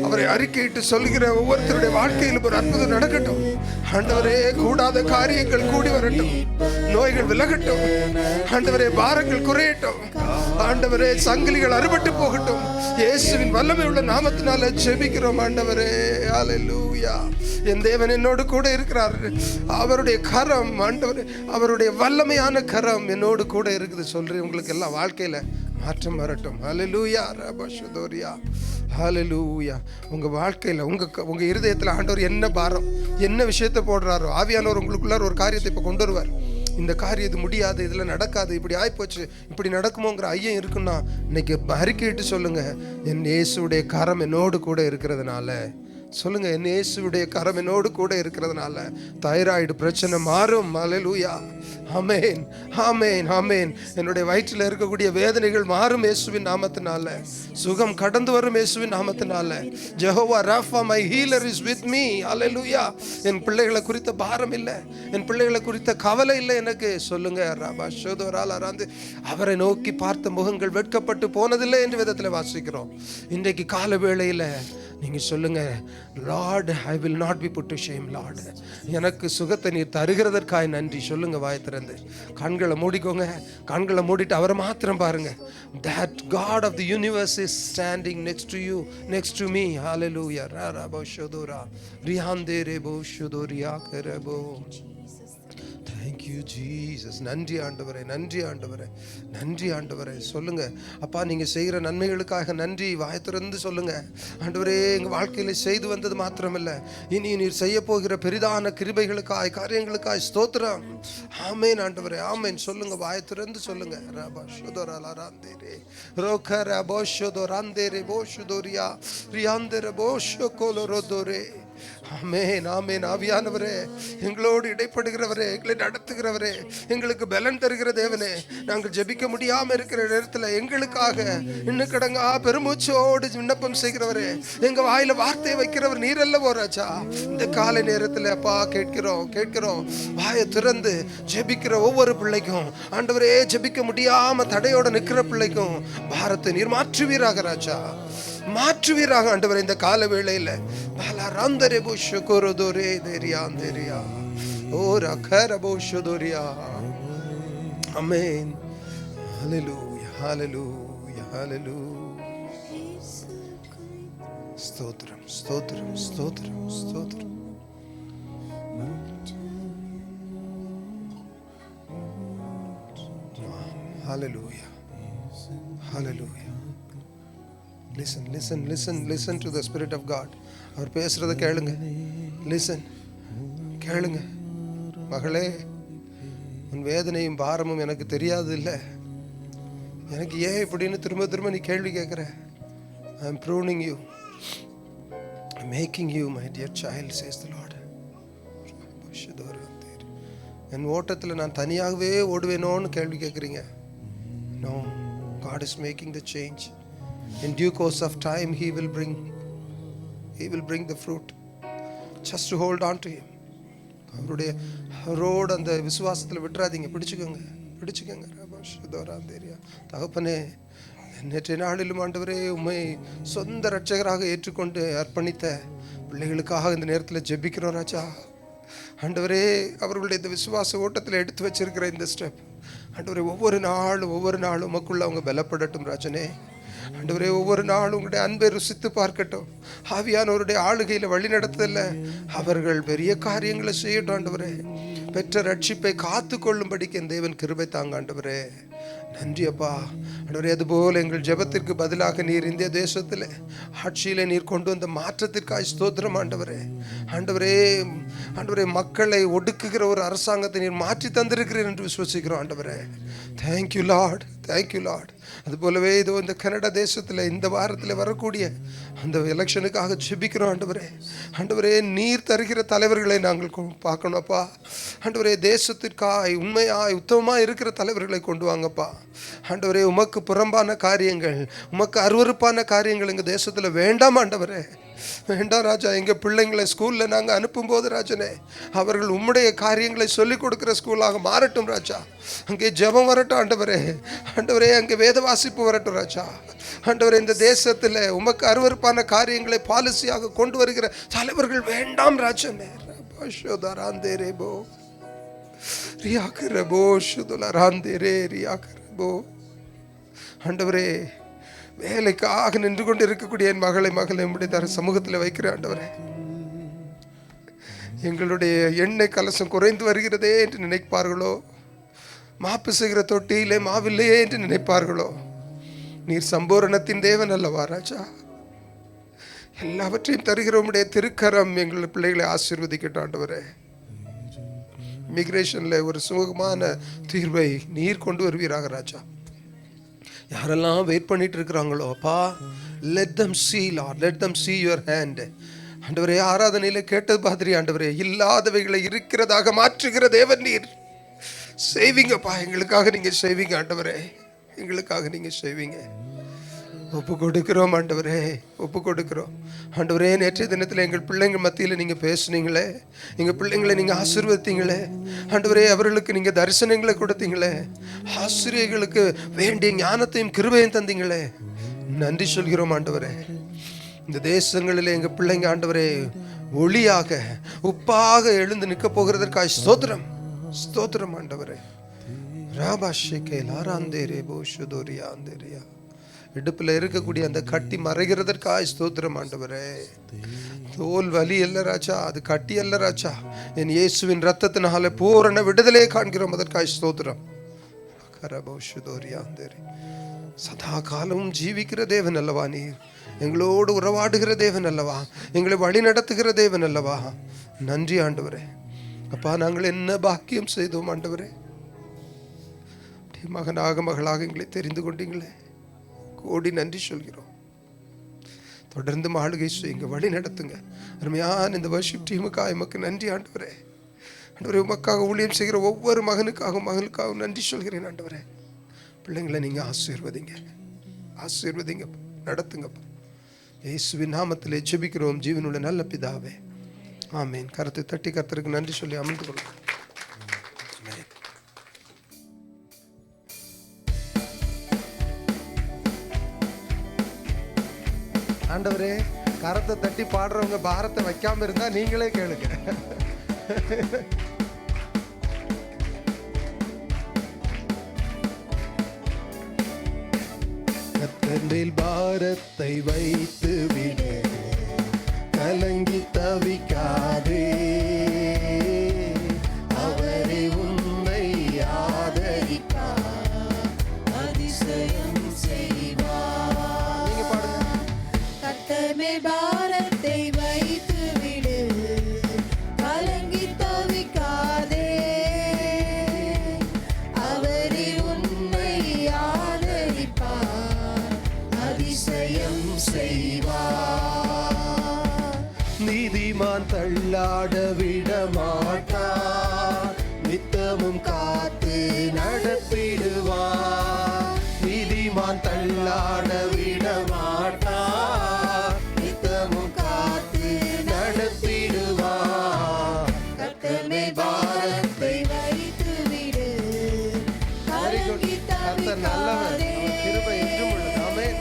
அவரை அறிக்கையிட்டு சொல்லுகிற ஒவ்வொருத்தருடைய வாழ்க்கையிலும் ஒரு அற்புதம் நடக்கட்டும். ஆண்டவரே, கூடாத காரியங்கள் கூடி வரட்டும், நோய்கள் விலகட்டும், ஆண்டவரே பாரங்கள் குறையட்டும், ஆண்டவரே சங்கிலிகள் அறுபட்டு போகட்டும். இயேசுவின் வல்லமை உள்ள நாமத்தினால ஜெபிக்கிறோம் ஆண்டவரே. ஹல்லேலூயா. என் தேவன் என்னோடு கூட இருக்கிறார். அவருடைய கரம், ஆண்டவரே அவருடைய வல்லமையான கரம் என்னோடு கூட இருக்குது. சொல்றேன், உங்களுக்கு எல்லாம் வாழ்க்கையில மாற்றம் வரட்டும். ஹல்லேலூயா. ரபஷதோரியா. ஹல்லேலூயா. உங்க வாழ்க்கையில உங்க இருதயத்துல ஆண்டவர் என்ன பாரம், என்ன விஷயத்தை போடுறாரோ, ஆவியானவர் உங்களுக்குள்ளார ஒரு காரியத்தை இப்ப கொண்டு வருவார். இந்த காரியம் இது முடியாது, இதில் நடக்காது, இப்படி ஆயிப்போச்சு, இப்படி நடக்குமோங்கிற ஐயம் இருக்குன்னா இன்னைக்கு அறிக்கையிட்டு சொல்லுங்க, என் இயேசுடைய கரம் என்னோடு கூட இருக்கிறதுனால. சொல்லுங்க, என் இயேசுடைய கரம் என்னோடு கூட இருக்கிறதுனால தைராய்டு பிரச்சனை மாறும். ஹல்லேலூயா. ஆமென், ஆமென், ஆமென். என்னுடைய வயிற்றில் இருக்கக்கூடிய வேதனைகள் மாறும் இயேசுவின் நாமத்தினால. சுகம் கடந்து வரும் இயேசுவின் நாமத்தினால. Jehovah Rapha, my healer is with me. Hallelujah. என் பிள்ளைகளை குறித்த பாரம் இல்லை, என் பிள்ளைகளை குறித்த கவலை இல்லை எனக்கு. சொல்லுங்க, ராபா ஷோதோரால் அராந்து அவரை நோக்கி பார்த்த முகங்கள் வெட்கப்பட்டு போனதில்லை என்று வேதத்தில் வாசிக்கிறோம். இன்றைக்கு கால வேளையில் நீங்க சொல்லுங்க, lord I will not be put to shame. Lord, எனக்கு சுகத்தை நீர் தருகிறதற்காய் நன்றி. சொல்லுங்க வாய் திறந்து. கண்களை மூடிக்கோங்க. கண்களை மூடிட்டு அவரை மாத்திரம் பாருங்க. That God of the universe is standing next to you, next to me. Hallelujah. Rarabo shodora rihandere bo shodoria kerebo. Thank you Jesus. நன்றி ஆண்டவரே, நன்றி ஆண்டவரே, நன்றி ஆண்டவரே. சொல்லுங்க, அப்பா நீங்க செய்கிற நன்மைகளுக்காக நன்றி. வாய் திறந்து சொல்லுங்க, ஆண்டவரே எங்க வாழ்க்கையில செய்து வந்தது மாத்திரமல்ல, இனி நீர் செய்ய போகிற பெரிதான கிருபைகளுக்காய், காரியங்களுக்காய் ஸ்தோத்திரம். ஆமென் ஆண்டவரே, ஆமென். சொல்லுங்க, வாய் திறந்து சொல்லுங்க. ரபா ஷோதோரா ராந்தேரே ரோக ரபோ ஷோதோராந்தேரே போ ஷோதோரியா ரியாந்தேரே போ ஷோகோலரோதோரே. ஆமென், ஆமென். ஆவியானவரே, எங்களோடு இடைப்படுகிறவரே, எங்களை நடத்துகிறவரே, எங்களுக்கு பலன் தருகிற தேவனே, நாங்கள் ஜெபிக்க முடியாம இருக்கிற நேரத்தில் எங்களுக்காக இன்னும் கடங்கா பெருமூச்சோடு விண்ணப்பம் செய்கிறவரே, எங்க வாயில வார்த்தையை வைக்கிறவர் நீர் அல்லவோ ராஜா. இந்த காலை நேரத்தில் அப்பா கேட்கிறோம், வாயை திறந்து ஜெபிக்கிற ஒவ்வொரு பிள்ளைக்கும் ஆண்டவரே, ஜெபிக்க முடியாம தடையோட நிற்கிற பிள்ளைக்கும் பாரத்தை நீர் மாற்றுவீராக ராஜா, மாற்றுவீராக ஆண்டவரே. இந்த கால வேளையில பாலாராந்தரே புஷ்கோரோதோரே தேரியாந்தேரியா ஓரா கரபோஷோதோரியா. ஆமென். ஹல்லேலூயா, ஹல்லேலூயா, ஹல்லேலூயா. ஸ்தோத்திரம், ஸ்தோத்திரம், ஸ்தோத்திரம், ஸ்தோத்திரம். ஹல்லேலூயா, ஹல்லேலூயா. Listen, listen, listen, listen to the Spirit of God. அவர் பேசுறத கேளுங்க. லிசன், கேளுங்க. மகளே, உன் வேதனையும் பாரமும் எனக்கு தெரியாது இல்லை, எனக்கு ஏன் இப்படின்னு திரும்ப திரும்ப நீ கேள்வி கேட்குற. I am pruning you, I am making you my dear child, says the Lord. என் ஓட்டத்தில் நான் தனியாகவே ஓடுவேனோன்னு கேள்வி கேட்குறீங்க. No, God is making the change. In due course of time he will bring the fruit. Just to hold on to him. அவருடைய road அந்த விசுவாசத்தில் விட்டுறாதீங்க. பிடிச்சுக்கோங்க. தகப்பனே, நேற்றைய நாளிலும் ஆண்டவரே உம்மை சொந்த இரட்சகராக ஏற்றுக்கொண்டு அர்ப்பணித்த பிள்ளைகளுக்காக இந்த நேரத்தில் ஜெபிக்கிறோம் ராஜா. ஆண்டவரே, அவர்களுடைய இந்த விசுவாச ஓட்டத்தில் எடுத்து வச்சிருக்கிற இந்த ஸ்டெப் ஆண்டவரே, ஒவ்வொரு நாளும் உமக்குள்ள அவங்க பலப்படட்டும் ராஜனே. ஆண்டவரே, ஒவ்வொரு நாளும் உங்களுடைய அன்பை ருசித்து பார்க்கட்டும். ஆவியானவருடைய ஆளுகையில் வழி நடத்தல அவர்கள் பெரிய காரியங்களை செய்யட்டும் ஆண்டவரே. பெற்ற ரட்சிப்பை காத்து கொள்ளும்படிக்கு என் தேவன் கிருபை தாங்க ஆண்டவரே. நன்றி அப்பா. ஆண்டவரே, அதுபோல் எங்கள் ஜெபத்திற்கு பதிலாக நீர் இந்திய தேசத்தில் ஆட்சியில் நீர் கொண்டு வந்த மாற்றத்திற்காக ஸ்தோத்திரம் ஆண்டவரே. ஆண்டவரே, மக்களை ஒடுக்குகிற ஒரு அரசாங்கத்தை நீர் மாற்றி தந்திருக்கிறீர் என்று விசுவசிக்கிறோம் ஆண்டவரே. Thank you Lord, thank you Lord. அதுபோலவே இதோ இந்த கனடா தேசத்தில் இந்த வாரத்தில் வரக்கூடிய அந்த எலெக்ஷனுக்காக ஜெபிக்கிறோம் ஆண்டவரே. நீர் தருகிற தலைவர்களை நாங்கள் பார்க்கணும் அப்பா. ஆண்டவரே, தேசத்திற்காய் உண்மையாய் உத்தமமாக இருக்கிற தலைவர்களை கொண்டு வாங்கப்பா. ஆண்டவரே, உமக்கு புறம்பான காரியங்கள், உமக்கு அருவருப்பான காரியங்கள் எங்கள் தேசத்தில் வேண்டாம் ஆண்டவரே. வேண்டாம் ராஜா, எங்கள் பிள்ளைங்களை ஸ்கூலில் நாங்கள் அனுப்பும்போது ராஜனே, அவர்கள் உம்முடைய காரியங்களை சொல்லிக் கொடுக்குற ஸ்கூலாக மாறட்டும் ராஜா. அங்கே ஜெபம் வரட்டும் ஆண்டவரே. ஆண்டவரே, அங்கே வேத வாசிப்பு வரட்டும் ராஜா. ஆண்டவரே, இந்த தேசத்தில் உமக்கு அருவருப்பான காரியங்களை பாலிசியாக கொண்டு வருகிற தலைவர்கள் வேண்டாம் ராஜனே. ஆண்டவரே, வேலைக்காக நின்று கொண்டு இருக்கக்கூடிய என் மகளை உம்முடைய தர சமூகத்தில் வைக்கிறேன் ஆண்டவரே. எங்களுடைய எண்ணெய் கலசம் குறைந்து வருகிறதே என்று நினைப்பார்களோ, மாப்பு செய்கிற தொட்டியிலே மாவில்லையே என்று நினைப்பார்களோ, நீர் சம்பூரணத்தின் தேவன் அல்லவா ராஜா. எல்லாவற்றையும் தருகிற உம்முடைய திருக்கரம் எங்கள் பிள்ளைகளை ஆசீர்வதிக்கட்டும் ஆண்டவரே. இமிகிரேஷனில் ஒரு சுமூகமான தீர்வை நீர் கொண்டு வருவீராக ராஜா. யாரெல்லாம் வெயிட் பண்ணிட்டு இருக்கிறாங்களோ அப்பா, let them see Lord, let them see your hand. ஆண்டவரே, ஆராதனையில் கேட்டது மாதிரி ஆண்டவரே, இல்லாதவைகளை இருக்கிறதாக மாற்றுகிற தேவன் நீர். செய்வீங்கப்பா, எங்களுக்காக நீங்கள் செய்வீங்க ஆண்டவரே, எங்களுக்காக நீங்கள் செய்வீங்க. ஒப்பு கொடுக்கிறோம் ஆண்டவரே, ஒப்பு கொடுக்கிறோம் ஆண்டவரே. நேற்றைய தினத்தில் எங்கள் பிள்ளைங்கள் மத்தியில் நீங்கள் பேசுனீங்களே, எங்கள் பிள்ளைங்களை நீங்கள் ஆசீர்வதித்தீங்களே ஆண்டவரே. அவர்களுக்கு நீங்கள் தரிசனங்களை கொடுத்தீங்களே, ஆசிரியர்களுக்கு வேண்டிய ஞானத்தையும் கிருபையும் தந்தீங்களே, நன்றி சொல்கிறோம் ஆண்டவரே. இந்த தேசங்களில் எங்கள் பிள்ளைங்க ஆண்டவரே ஒளியாக உப்பாக எழுந்து நிற்க போகிறதற்காக ஸ்தோத்திரம், ஸ்தோத்திரம் ஆண்டவரே. ராபாஷே லாராந்தேரே போஷுதோரியா அந்தேரியா. இடுப்பில் இருக்கக்கூடிய அந்த கட்டி மறைகிறதற்காக ஸ்தோத்திரம் ஆண்டவரே. தோல் வலி அல்ல ராஜா, அது கட்டி அல்ல ராஜா. என் இயேசுவின் ரத்தத்தினால பூரண விடுதலையை காண்கிறோம், அதற்காக ஸ்தோத்திரம். சதா காலமும் ஜீவிக்கிற தேவன் அல்லவா நீர், எங்களோடு உறவாடுகிற தேவன் அல்லவா, எங்களை வழி நடத்துகிற தேவன் அல்லவா. நன்றி ஆண்டவரே. அப்பா, நாங்கள் என்ன பாக்கியம் செய்தோம் ஆண்டவரே. மகனாக மகளாக எங்களை தெரிந்து கொண்டீங்களே, கோடி நன்றி சொல்கிறோம். தொடர்ந்து ஆளுகை செய்யுங்க, வழி நடத்துங்க. அருமையான இந்த வர்ஷிப் டீமுக்காக எமக்கு நன்றி ஆண்டவரே. ஆண்டவரே, உமக்காக ஊழியம் செய்கிற ஒவ்வொரு மகனுக்காகவும் மகளுக்காகவும் நன்றி சொல்கிறேன் ஆண்டவரே. பிள்ளைங்களை நீங்கள் ஆசீர்வதிங்க, ஆசீர்வதிங்க, நடத்துங்கப்பா. இயேசுவின் நாமத்திலே ஜெபிக்கிறோம் ஜீவனுள்ள நல்ல பிதாவே, ஆமேன். கரத்தை தட்டி கர்த்தருக்கு நன்றி சொல்லி அமர்ந்து கொள்ளும். ஆண்டவரே, கரத்தை தட்டி பாடுறவங்க பாரத்தை வைக்காம இருந்தா நீங்களே கேளுங்க. கர்த்தரில் பாரத்தை வைத்து விடு, கலங்கி தவிக்காதே, அவரே உன்னை ஆதரிப்பார், அதிசயம் செய்வார். நீங்க பாடுங்க. கர்த்தரில் பாரத்தை வைத்து விடு, கலங்கி தவிக்காதே, அவரே உன்னை ஆதரிப்பார், அதிசயம் செய்வார். நீதிமான் தள்ளாட விட மாட்டார், நித்தமும் காத்து நடத்திடுவார். நீதிமான் தள்ளாட விட மாட்டார், நித்தமும் காத்து நடத்திடுவார். கர்த்தமே பாரத்தை வைத்து விடு, கலங்கி தவிக்காதே, கிருபை என்றும் உள்ளது. ஆமென்.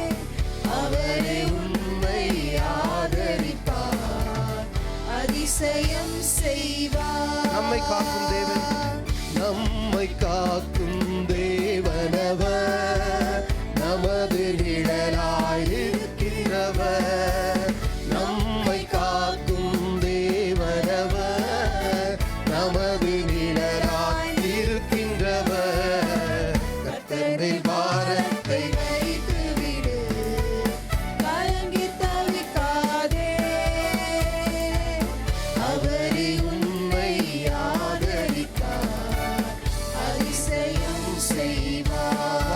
அவரே உம்மை ஆதரிப்பார், அதிசயம் செய்வார். நம்மை காக்கும் தேவன், நம்மை காக்கும் தேவனவர், நமது நிழலாயிருக்கிறவர். நம்மை காக்கும் தேவனவர், நமது நிழலாயிருக்கின்றவர். கர்த்தரில் பாரத்தை வைத்து விடு, கலங்கி தவிக்காதே, அவரே உம்மை ஆதரிப்பார், அதிசயம் செய்வார்.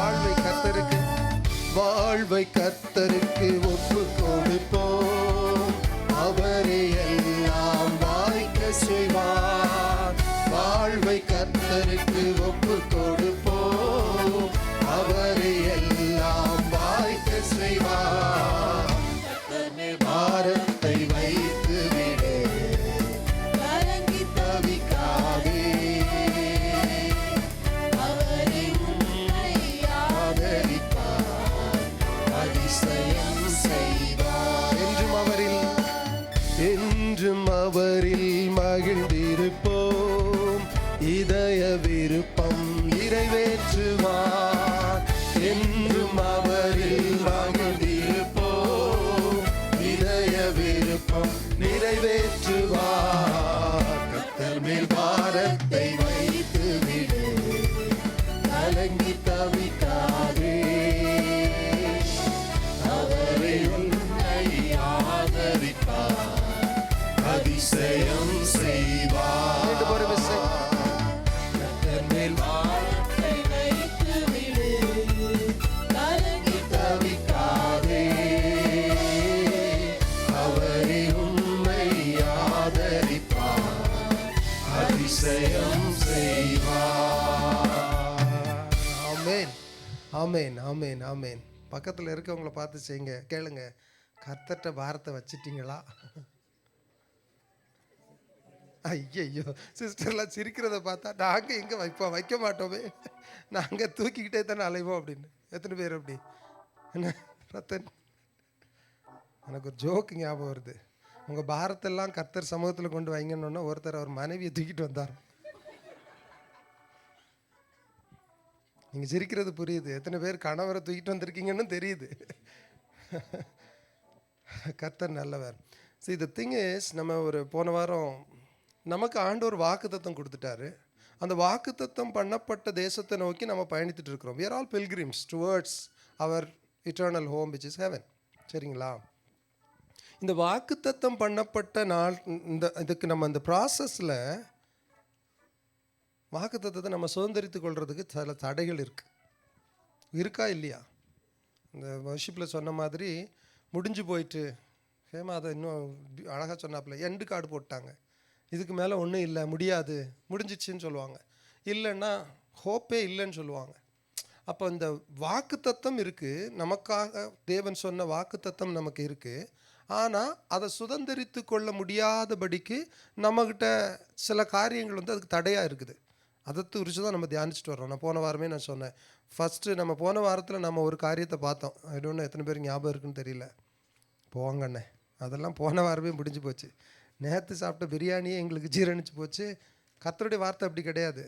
வாழ்வை கர்த்தருக்கு ஒப்பு கொடுப்போம், அவரே எல்லாம் வாய்க்க செய்வார். வாழ்வை கர்த்தருக்கு ஒப்பு கொடுப்போம், அவரே எல்லாம் வாய்க்க செய்வார். பாரத்தை இருப்போம். இதய விருப்பம் நிறைவேற்றுவார். என்றும் அவரில் மகிழ்ந்திருப்போம். இதய விருப்பம் நிறைவேற்றுவார். கர்த்தர் மேல் பாரத்தை வைத்து விடு, கலங்கி தவிக்காதே. அவரை உன்னை ஆதரிப்பார், அதிசயம் செய்வார். ஒரு விஷயம், கர்த்தர் மேல் பாரத்தை வைத்து விடு, கலங்கி தவிக்காதே. அவரை உன்னை ஆதரிப்பார், அதிசயம் செய்வார். ஆமென், ஆமென், ஆமென், ஆமென். பக்கத்தில் இருக்கவங்கள பார்த்து செய்யுங்க, கேளுங்க, கர்த்தர்ட்ட பாரத்தை வச்சிட்டீங்களா? ஐயையோ, சிஸ்டர்லாம் சிரிக்கிறத பார்த்தா நாங்கள் எங்கே வைப்போம், வைக்க மாட்டோமே, நாங்கள் தூக்கிக்கிட்டே தானே அலைவோம் அப்படின்னு. எத்தனை பேர் அப்படி? என்ன ரத்தன், எனக்கு ஒரு ஜோக்கு ஞாபகம் வருது. உங்கள் பாரத்தெல்லாம் கர்த்தர் சமூகத்தில் கொண்டு வைங்கன்னு ஒருத்தர் அவர் மனைவியை தூக்கிட்டு வந்தார். நீங்கள் சிரிக்கிறது புரியுது. எத்தனை பேர் கணவரை தூக்கிட்டு வந்திருக்கீங்கன்னு தெரியுது. கர்த்தர் நல்லவர். See, the thing is, நம்ம ஒரு போன வாரம் நமக்கு ஆண்டவர் வாக்குத்தத்தம் கொடுத்துட்டாரு. அந்த வாக்குத்தத்தம் பண்ணப்பட்ட தேசத்தை நோக்கி நம்ம பயணித்துட்டு இருக்கிறோம். we are all pilgrims towards our eternal home which is heaven. சரிங்களா? இந்த வாக்குத்தத்தம் பண்ணப்பட்ட நாள், இதுக்கு நம்ம இந்த ப்ராசஸில் வாக்குத்தத்தத்தை நம்ம சுதந்திரித்து கொள்றதுக்கு சில தடைகள் இருக்கா இல்லையா? இந்த வர்ஷிப்பில் சொன்ன மாதிரி முடிஞ்சு போயிட்டு ஹேமா அதை இன்னும் அழகாக சொன்னாப்புல, எண்டு கார்டு போட்டாங்க, இதுக்கு மேலே ஒன்றும் இல்லை, முடியாது, முடிஞ்சிச்சின்னு சொல்லுவாங்க. இல்லைன்னா ஹோப்பே இல்லைன்னு சொல்லுவாங்க. அப்போ இந்த வாக்குத்தத்தம் இருக்குது, நமக்காக தேவன் சொன்ன வாக்குத்தத்தம் நமக்கு இருக்குது. ஆனால் அதை சுதந்திரித்து கொள்ள முடியாதபடிக்கு நம்மக்கிட்ட சில காரியங்கள் அதுக்கு தடையாக இருக்குது. அதை குறித்து தான் நம்ம தியானிச்சுட்டு வரோம். நான் போன வாரமே நான் சொன்னேன். ஃபஸ்ட்டு நம்ம போன வாரத்தில் நம்ம ஒரு காரியத்தை பார்த்தோம். ஐடோன்னு எத்தனை பேருக்கு ஞாபகம் இருக்குன்னு தெரியல. போங்கண்ணே, அதெல்லாம் போன வாரமே முடிஞ்சு போச்சு. நேற்று சாப்பிட்ட பிரியாணியே எங்களுக்கு ஜீரணிச்சு போச்சு. கர்த்தருடைய வார்த்தை அப்படி கிடையாது.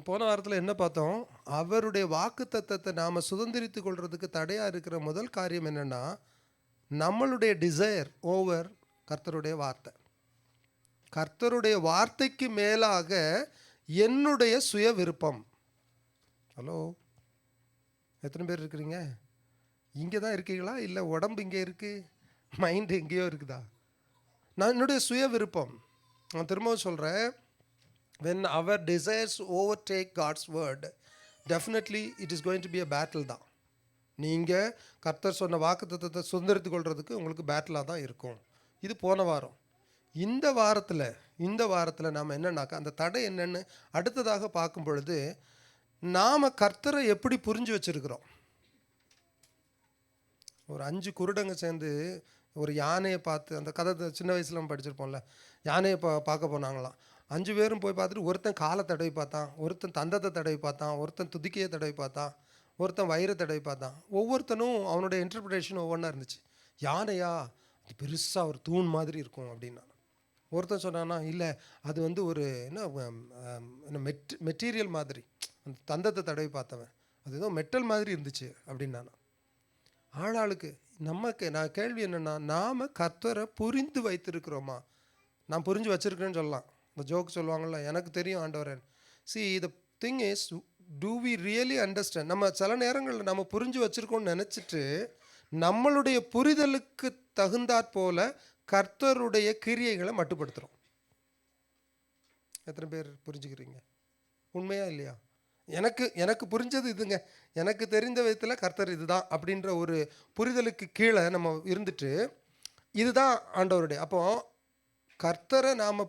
போன வாரத்தில் என்ன பார்த்தோம்? அவருடைய வாக்குத்தத்தத்தை நாம் சுதந்திரித்து கொள்றதுக்கு தடையாக இருக்கிற முதல் காரியம் என்னென்னா, நம்மளுடைய டிசையர் ஓவர் கர்த்தருடைய வார்த்தை. கர்த்தருடைய வார்த்தைக்கு மேலாக என்னுடைய சுய விருப்பம். ஹலோ, எத்தனை பேர் இருக்கிறீங்க? இங்கே தான் இருக்கீங்களா, இல்லை உடம்பு இங்கே இருக்குது, மைண்டு எங்கேயோ இருக்குதா? நான் என்னுடைய சுய விருப்பம். நான் திரும்பவும் சொல்கிறேன், when our desires overtake God's word, definitely it is going to be a battle தான். நீங்கள் கர்த்தர் சொன்ன வாக்குத்தத்தத்தை சுதந்திரித்து கொள்றதுக்கு உங்களுக்கு பேட்டிலாக தான் இருக்கும். இது போன வாரம். இந்த வாரத்தில் நாம் என்னன்னாக்கா, அந்த தடை என்னென்னு அடுத்ததாக பார்க்கும் பொழுது, நாம் கர்த்தரை எப்படி புரிஞ்சு வச்சுருக்கிறோம். ஒரு 5 குருடங்க சேர்ந்து ஒரு யானையை பார்த்து, அந்த கதை சின்ன வயசில் நம்ம படிச்சிருப்போம்ல, யானையை பார்க்க போனாங்களாம். 5 பேரும் போய் பார்த்துட்டு, ஒருத்தன் காலை தடவி பார்த்தான், ஒருத்தன் தந்தத்தை தடவி பார்த்தான், ஒருத்தன் துதிக்கையை தடவி பார்த்தான், ஒருத்தன் வயிறை தடவி பார்த்தான். ஒவ்வொருத்தனும் அவனுடைய இன்டர்பிரிட்டேஷன் ஒவ்வொன்றா இருந்துச்சு. யானையா, அது பெருசாக ஒரு தூண் மாதிரி இருக்கும் அப்படின்னா. ஒருத்தன் சொன்னான்னா, இல்லை அது வந்து ஒரு என்ன மெட்டீரியல் மாதிரி. அந்த தந்தத்தை தடவி பார்த்தவன், அது ஏதோ மெட்டல் மாதிரி இருந்துச்சு அப்படின்னா. ஆளாளுக்கு நான் கேள்வி என்னென்னா, நாம் கர்த்தரை புரிந்து வைத்திருக்கிறோமா? நான் புரிஞ்சு வச்சுருக்கேன்னு சொல்லலாம். இந்த ஜோக் சொல்லுவாங்கள்ல, எனக்கு தெரியும் ஆண்டவரன். See, the thing is, do we really understand? நம்ம சில நேரங்களில் நம்ம புரிஞ்சு வச்சுருக்கோன்னு நினச்சிட்டு நம்மளுடைய புரிதலுக்கு தகுந்தாற் போல கர்த்தருடைய கிரியைகளை மட்டுப்படுத்துகிறோம். எத்தனை பேர் புரிஞ்சுக்கிறீங்க? உண்மையா இல்லையா? எனக்கு புரிஞ்சது இதுங்க, எனக்கு தெரிந்த விதத்தில் கர்த்தர் இதுதான் அப்படின்ற ஒரு புரிதலுக்கு கீழே நம்ம இருந்துட்டு, இதுதான் ஆண்டவருடைய. அப்போ கர்த்தரை நாம்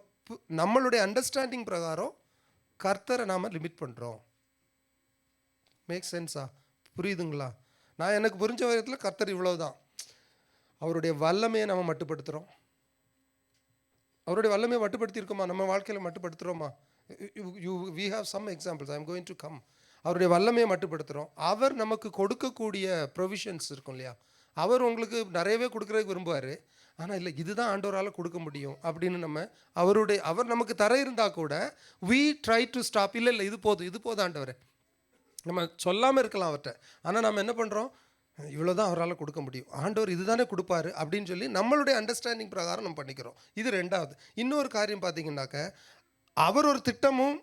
நம்மளுடைய அண்டர்ஸ்டாண்டிங் பிரகாரம் கர்த்தரை நாம் லிமிட் பண்ணுறோம். மேக் சென்ஸா? புரியுதுங்களா? நான் எனக்கு புரிஞ்ச விதத்தில் கர்த்தர் இவ்வளவுதான். அவருடைய வல்லமையை நம்ம மட்டுப்படுத்துகிறோம். அவருடைய வல்லமையை மட்டுப்படுத்தியிருக்கோமா? நம்ம வாழ்க்கையில் மட்டுப்படுத்துகிறோமா? we have some examples. I am going to come. அவருடைய வல்லமையை மட்டுப்படுத்துகிறோம். அவர் நமக்கு கொடுக்கக்கூடிய ப்ரொவிஷன்ஸ் இருக்கும் இல்லையா, அவர் உங்களுக்கு நிறையவே கொடுக்குறதுக்கு விரும்புவார். ஆனால் இல்லை இதுதான் ஆண்டவரால் கொடுக்க முடியும் அப்படின்னு நம்ம அவர் நமக்கு தர இருந்தால் கூட we try to stop. இல்லை இது போதும் ஆண்டவரே, நம்ம சொல்லாமல் இருக்கலாம் அவர்கிட்ட. ஆனால் நம்ம என்ன பண்ணுறோம், இவ்வளோதான் அவரால் கொடுக்க முடியும், ஆண்டவர் இதுதானே கொடுப்பாரு அப்படின்னு சொல்லி நம்மளுடைய அண்டர்ஸ்டாண்டிங் பிரகாரம் நம்ம பண்ணிக்கிறோம். இது ரெண்டாவது. இன்னொரு காரியம் பார்த்தீங்கன்னாக்க, அவர் ஒரு திட்டமும்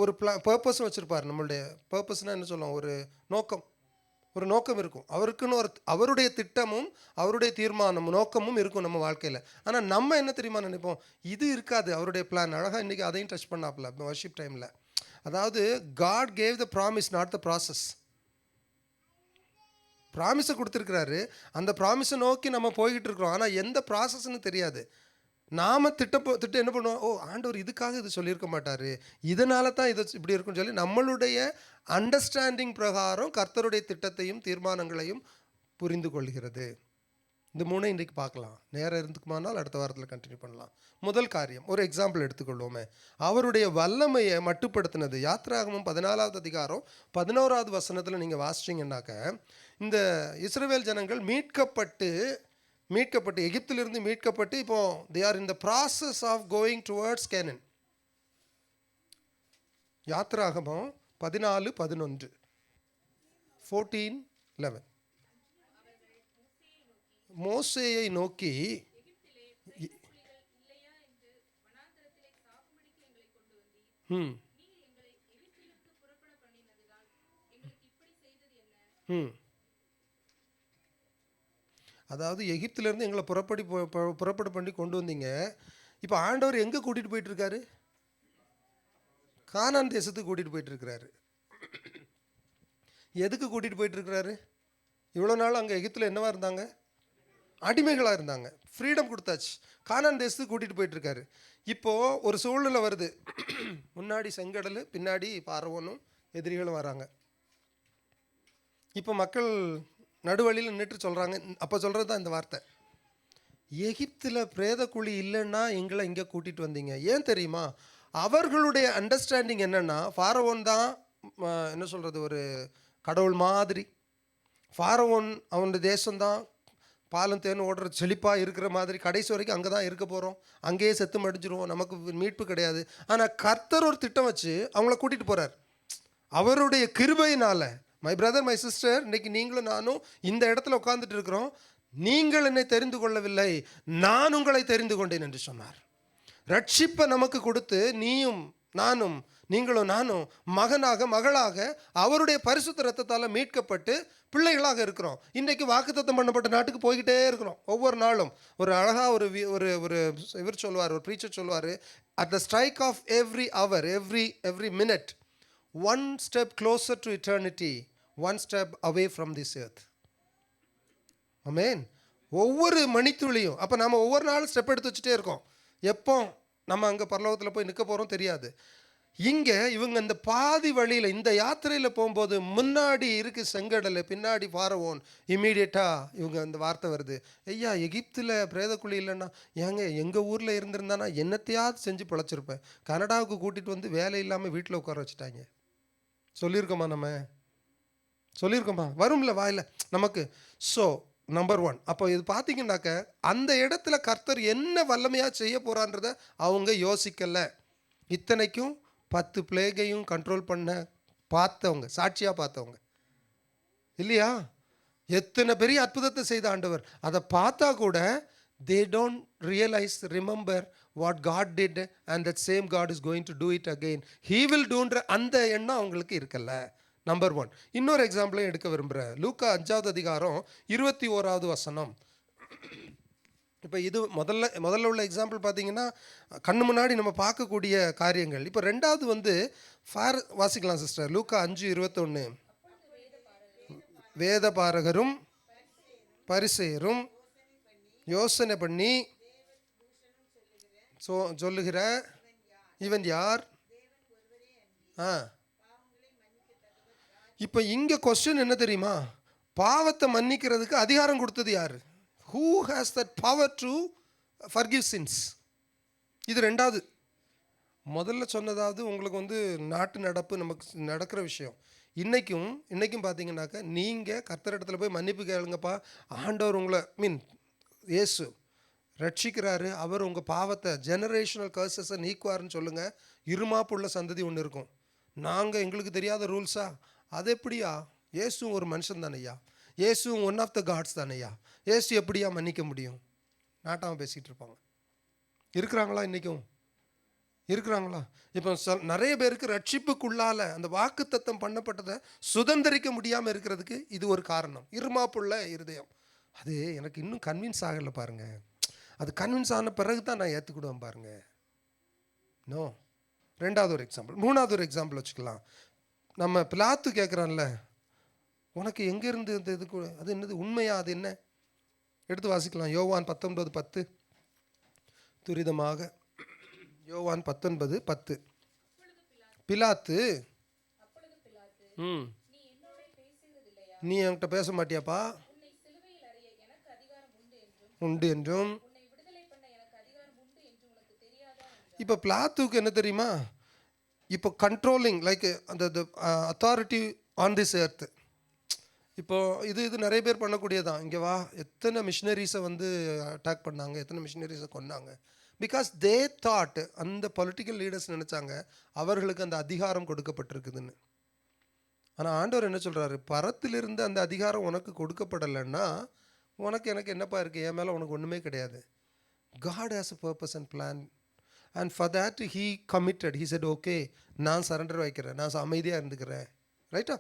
ஒரு பர்பஸும் வச்சுருப்பார். நம்மளுடைய பர்பஸ்னால் என்ன சொல்லுவோம், ஒரு நோக்கம் இருக்கும். அவருக்குன்னு அவருடைய திட்டமும் அவருடைய தீர்மானமும் நோக்கமும் இருக்கும் நம்ம வாழ்க்கையில். ஆனால் நம்ம என்ன தெரியுமா நினைப்போம், இது இருக்காது அவருடைய பிளான். அழகாக இன்றைக்கி அதையும் டச் பண்ணாப்புல வர்ஷிப் டைமில். அதாவது God gave the promise, not the process. ப்ராமிஸை கொடுத்துருக்கிறாரு, அந்த ப்ராமிஸை நோக்கி நம்ம போய்கிட்டு இருக்கிறோம். ஆனால் எந்த ப்ராசஸ்ன்னு தெரியாது. நாம் திட்டம் என்ன பண்ணுவோம், ஆண்டவர் இதுக்காக இது சொல்லியிருக்க மாட்டார், இதனால தான் இது இப்படி இருக்குன்னு சொல்லி நம்மளுடைய அண்டர்ஸ்டாண்டிங் பிரகாரம் கர்த்தருடைய திட்டத்தையும் தீர்மானங்களையும் புரிந்து கொள்கிறது. இந்த மூணை இன்றைக்கு பார்க்கலாம். நேரம் இருந்துக்குமானால் அடுத்த வாரத்தில் கண்டினியூ பண்ணலாம். முதல் காரியம், ஒரு எக்ஸாம்பிள் எடுத்துக்கொள்வோமே. அவருடைய வல்லமையை மட்டுப்படுத்தினது. யாத்திராகமம் 14வது அதிகாரம் 11வது வசனத்தில் நீங்கள் வாசிச்சிங்கன்னாக்க, இந்த இஸ்ரவேல் ஜனங்கள் மீட்கப்பட்டு எகிப்திலிருந்து மீட்கப்பட்டு இப்போ they are in the process of going towards Canaan. யாத்திராகமம் 14:11 14:11 மோசேயை நோக்கி அதாவது எகிப்திலேருந்து எங்களை புறப்பட பண்ணி கொண்டு வந்தீங்க. இப்போ ஆண்டவர் எங்கே கூட்டிகிட்டு போயிட்டுருக்காரு, கானான் தேசத்துக்கு கூட்டிகிட்டு போயிட்டுருக்கிறாரு. எதுக்கு கூட்டிகிட்டு போயிட்டுருக்கிறாரு, இவ்வளோ நாள் அங்கே எகிப்தில் என்னவா இருந்தாங்க, அடிமைகளாக இருந்தாங்க. ஃப்ரீடம் கொடுத்தாச்சு, கானான் தேசத்துக்கு கூட்டிகிட்டு போயிட்டுருக்காரு. இப்போது ஒரு சூழ்நிலை வருது, முன்னாடி செங்கடல், பின்னாடி பார்வோனும் எதிரிகளும் வராங்க. இப்போ மக்கள் நடுவழியில் நின்றுட்டு சொல்கிறாங்க, அப்போ சொல்கிறது தான் இந்த வார்த்தை, எகிப்தில் பிரேத குழி இல்லைன்னா எங்களை இங்கே கூட்டிகிட்டு வந்தீங்க. ஏன் தெரியுமா, அவர்களுடைய அண்டர்ஸ்டாண்டிங் என்னென்னா, ஃபாரவோன் தான் என்ன சொல்கிறது, ஒரு கடவுள் மாதிரி. ஃபாரவோன் அவனுடைய தேசம்தான் பாலும் தேனும் ஓடுற செழிப்பாக இருக்கிற மாதிரி, கடைசி வரைக்கும் அங்கே தான் இருக்க போகிறோம், அங்கேயே செத்து மடிஞ்சிருவோம், நமக்கு மீட்பு கிடையாது. ஆனால் கர்த்தர் ஒரு திட்டம் வச்சு அவங்கள கூட்டிகிட்டு போகிறார் அவருடைய கிருபையினால். மை பிரதர், மை சிஸ்டர், இன்றைக்கி நீங்களும் நானும் இந்த இடத்துல உட்காந்துட்டு இருக்கிறோம். நீங்கள் என்னை தெரிந்து கொள்ளவில்லை, நான் உங்களை தெரிந்து கொண்டேன் என்று சொன்னார். ரட்சிப்பை நமக்கு கொடுத்து நீங்களும் நானும் மகனாக மகளாக அவருடைய பரிசுத்த ரத்தத்தால் மீட்கப்பட்டு பிள்ளைகளாக இருக்கிறோம். இன்றைக்கு வாக்குத்தத்தம் பண்ணப்பட்ட நாட்டுக்கு போய்கிட்டே இருக்கிறோம். ஒவ்வொரு நாளும் ஒரு அழகாக ஒரு இவர் சொல்லுவார், ஒரு ப்ரீச்சர் சொல்லுவார், at the strike of every hour, every minute, one step closer to eternity, one step away from this earth. Amen. ஒவ்வொரு மணித்துளியும். அப்போ நம்ம ஒவ்வொரு நாளும் ஸ்டெப் எடுத்து வச்சுட்டே இருக்கோம். எப்போ நம்ம அங்கே பரலோகத்தில் போய் நிற்க போகிறோம் தெரியாது. இங்கே இவங்க இந்த பாதி வழியில், இந்த யாத்திரையில் போகும்போது முன்னாடி இருக்குது செங்கடல், பின்னாடி பார்வோன். இம்மீடியட்டாக இவங்க இந்த வார்த்தை வருது, ஐயா எகிப்தில் பிரேதக்குழி இல்லைன்னா எங்கள் ஊரில் இருந்திருந்தானா என்னத்தையாவது செஞ்சு பிழைச்சிருப்பேன். கனடாவுக்கு கூட்டிகிட்டு வந்து வேலை இல்லாமல் வீட்டில் உட்கார வச்சுட்டாங்க. சொல்லியிருக்கோமா, சொல்லியிருக்கோமா, வரும்ல வாயில் நமக்கு. ஸோ நம்பர் 1, அப்போ இது பார்த்தீங்கன்னாக்க அந்த இடத்துல கர்த்தர் என்ன வல்லமையாக செய்ய போகிறான்றதை அவங்க யோசிக்கலை. இத்தனைக்கும் 10 பிளேகையும் கண்ட்ரோல் பண்ண பார்த்தவங்க, சாட்சியாக பார்த்தவங்க இல்லையா, எத்தனை பெரிய அற்புதத்தை செய்த ஆண்டவர். அதை பார்த்தா கூட they don't remember what God did and that same God is going to do it again. He will doன்ற அந்த எண்ணம் அவங்களுக்கு இருக்கல்ல. நம்பர் 1. இன்னொரு எக்ஸாம்பிளையும் எடுக்க விரும்புகிறேன். லூக்கா 5வது அதிகாரம் 21வது வசனம். இப்போ இது முதல்ல உள்ள எக்ஸாம்பிள் பார்த்தீங்கன்னா கண்ணு முன்னாடி நம்ம பார்க்கக்கூடிய காரியங்கள். இப்போ ரெண்டாவது வாசிக்கலாம் சிஸ்டர். லூக்கா 5:21. வேத பாரகரும் பரிசேயரும் யோசனை பண்ணி சொல்லுகிற இவன் யார்? இப்போ இங்கே கொஸ்டின் என்ன தெரியுமா, பாவத்தை மன்னிக்கிறதுக்கு அதிகாரம் கொடுத்தது யார்? Who has that power to forgive sins? இது ரெண்டாவது. முதல்ல சொன்னதாவது உங்களுக்கு நாட்டு நடப்பு, நமக்கு நடக்கிற விஷயம். இன்றைக்கும் பார்த்தீங்கன்னாக்கா, நீங்கள் கர்த்தரிடத்தில் போய் மன்னிப்பு கேளுங்கப்பா, ஆண்டவர் உங்களை இயேசு ரட்சிக்கிறாரு. அவர் உங்கள் பாவத்தை ஜெனரேஷனல் கர்சஸை நீக்குவாருன்னு சொல்லுங்கள். இருமாப்புள்ள சந்ததி ஒன்று இருக்கும். நாங்கள் எங்களுக்கு தெரியாத ரூல்ஸா? அது எப்படியா? இயேசுவும் ஒரு மனுஷன் தானையா, இயேசுவும் ஒன் ஆஃப் த காட்ஸ் தானையா, இயேசு எப்படியா மன்னிக்க முடியும்? நாட்டாமல் பேசிகிட்டு இருப்பாங்க. இருக்கிறாங்களா? இன்றைக்கும் இருக்கிறாங்களா? இப்போ நிறைய பேருக்கு ரட்சிப்புக்குள்ளால் அந்த வாக்குத்தத்தம் பண்ணப்பட்டதை சுதந்திரிக்க முடியாமல் இருக்கிறதுக்கு இது ஒரு காரணம். இருமாப்புள்ள இருதயம். அது எனக்கு இன்னும் கன்வின்ஸ் ஆகலை பாருங்கள். அது கன்வின்ஸ் ஆன பிறகு தான் நான் ஏற்றுக்கிடுவேன் பாருங்கள். நோ. ரெண்டாவது ஒரு எக்ஸாம்பிள். மூணாவது ஒரு எக்ஸாம்பிள் வச்சுக்கலாம். நம்ம பிலாத்து கேட்குறான்ல, உனக்கு எங்கேருந்து இந்த இதுக்கு அது என்னது உண்மையா? அது என்ன? எடுத்து வாசிக்கலாம். யோவான் 19:10 துரிதமாக. யோவான் 19:10. பிலாத்து, நீ என்கிட்ட பேச மாட்டியாப்பா? உண்டு என்றும். இப்போ பிலாத்துக்கு என்ன தெரியுமா? இப்போ கண்ட்ரோலிங் லைக் அந்த அத்தாரிட்டி ஆன் திஸ் எர்த். இப்போது இது நிறைய பேர் பண்ணக்கூடியதான். இங்கே வா, எத்தனை மிஷினரிஸை வந்து அட்டாக் பண்ணாங்க, எத்தனை மிஷினரிஸை கொன்னாங்க. பிகாஸ் தே தாட், அந்த பொலிட்டிக்கல் லீடர்ஸ் நினச்சாங்க அவர்களுக்கு அந்த அதிகாரம் கொடுக்கப்பட்டிருக்குதுன்னு. ஆனால் ஆண்டவர் என்ன சொல்கிறாரு? பரத்திலிருந்து அந்த அதிகாரம் உனக்கு கொடுக்கப்படலைன்னா உனக்கு எனக்கு என்னப்பா இருக்குது? என் மேலே உனக்கு ஒன்றுமே கிடையாது. God has a purpose and plan. And for that he committed. He said, okay, நான் சரண்டர் வைக்கிறேன், நான் அமைதியாக இருந்துக்கிறேன். ரைட்டா?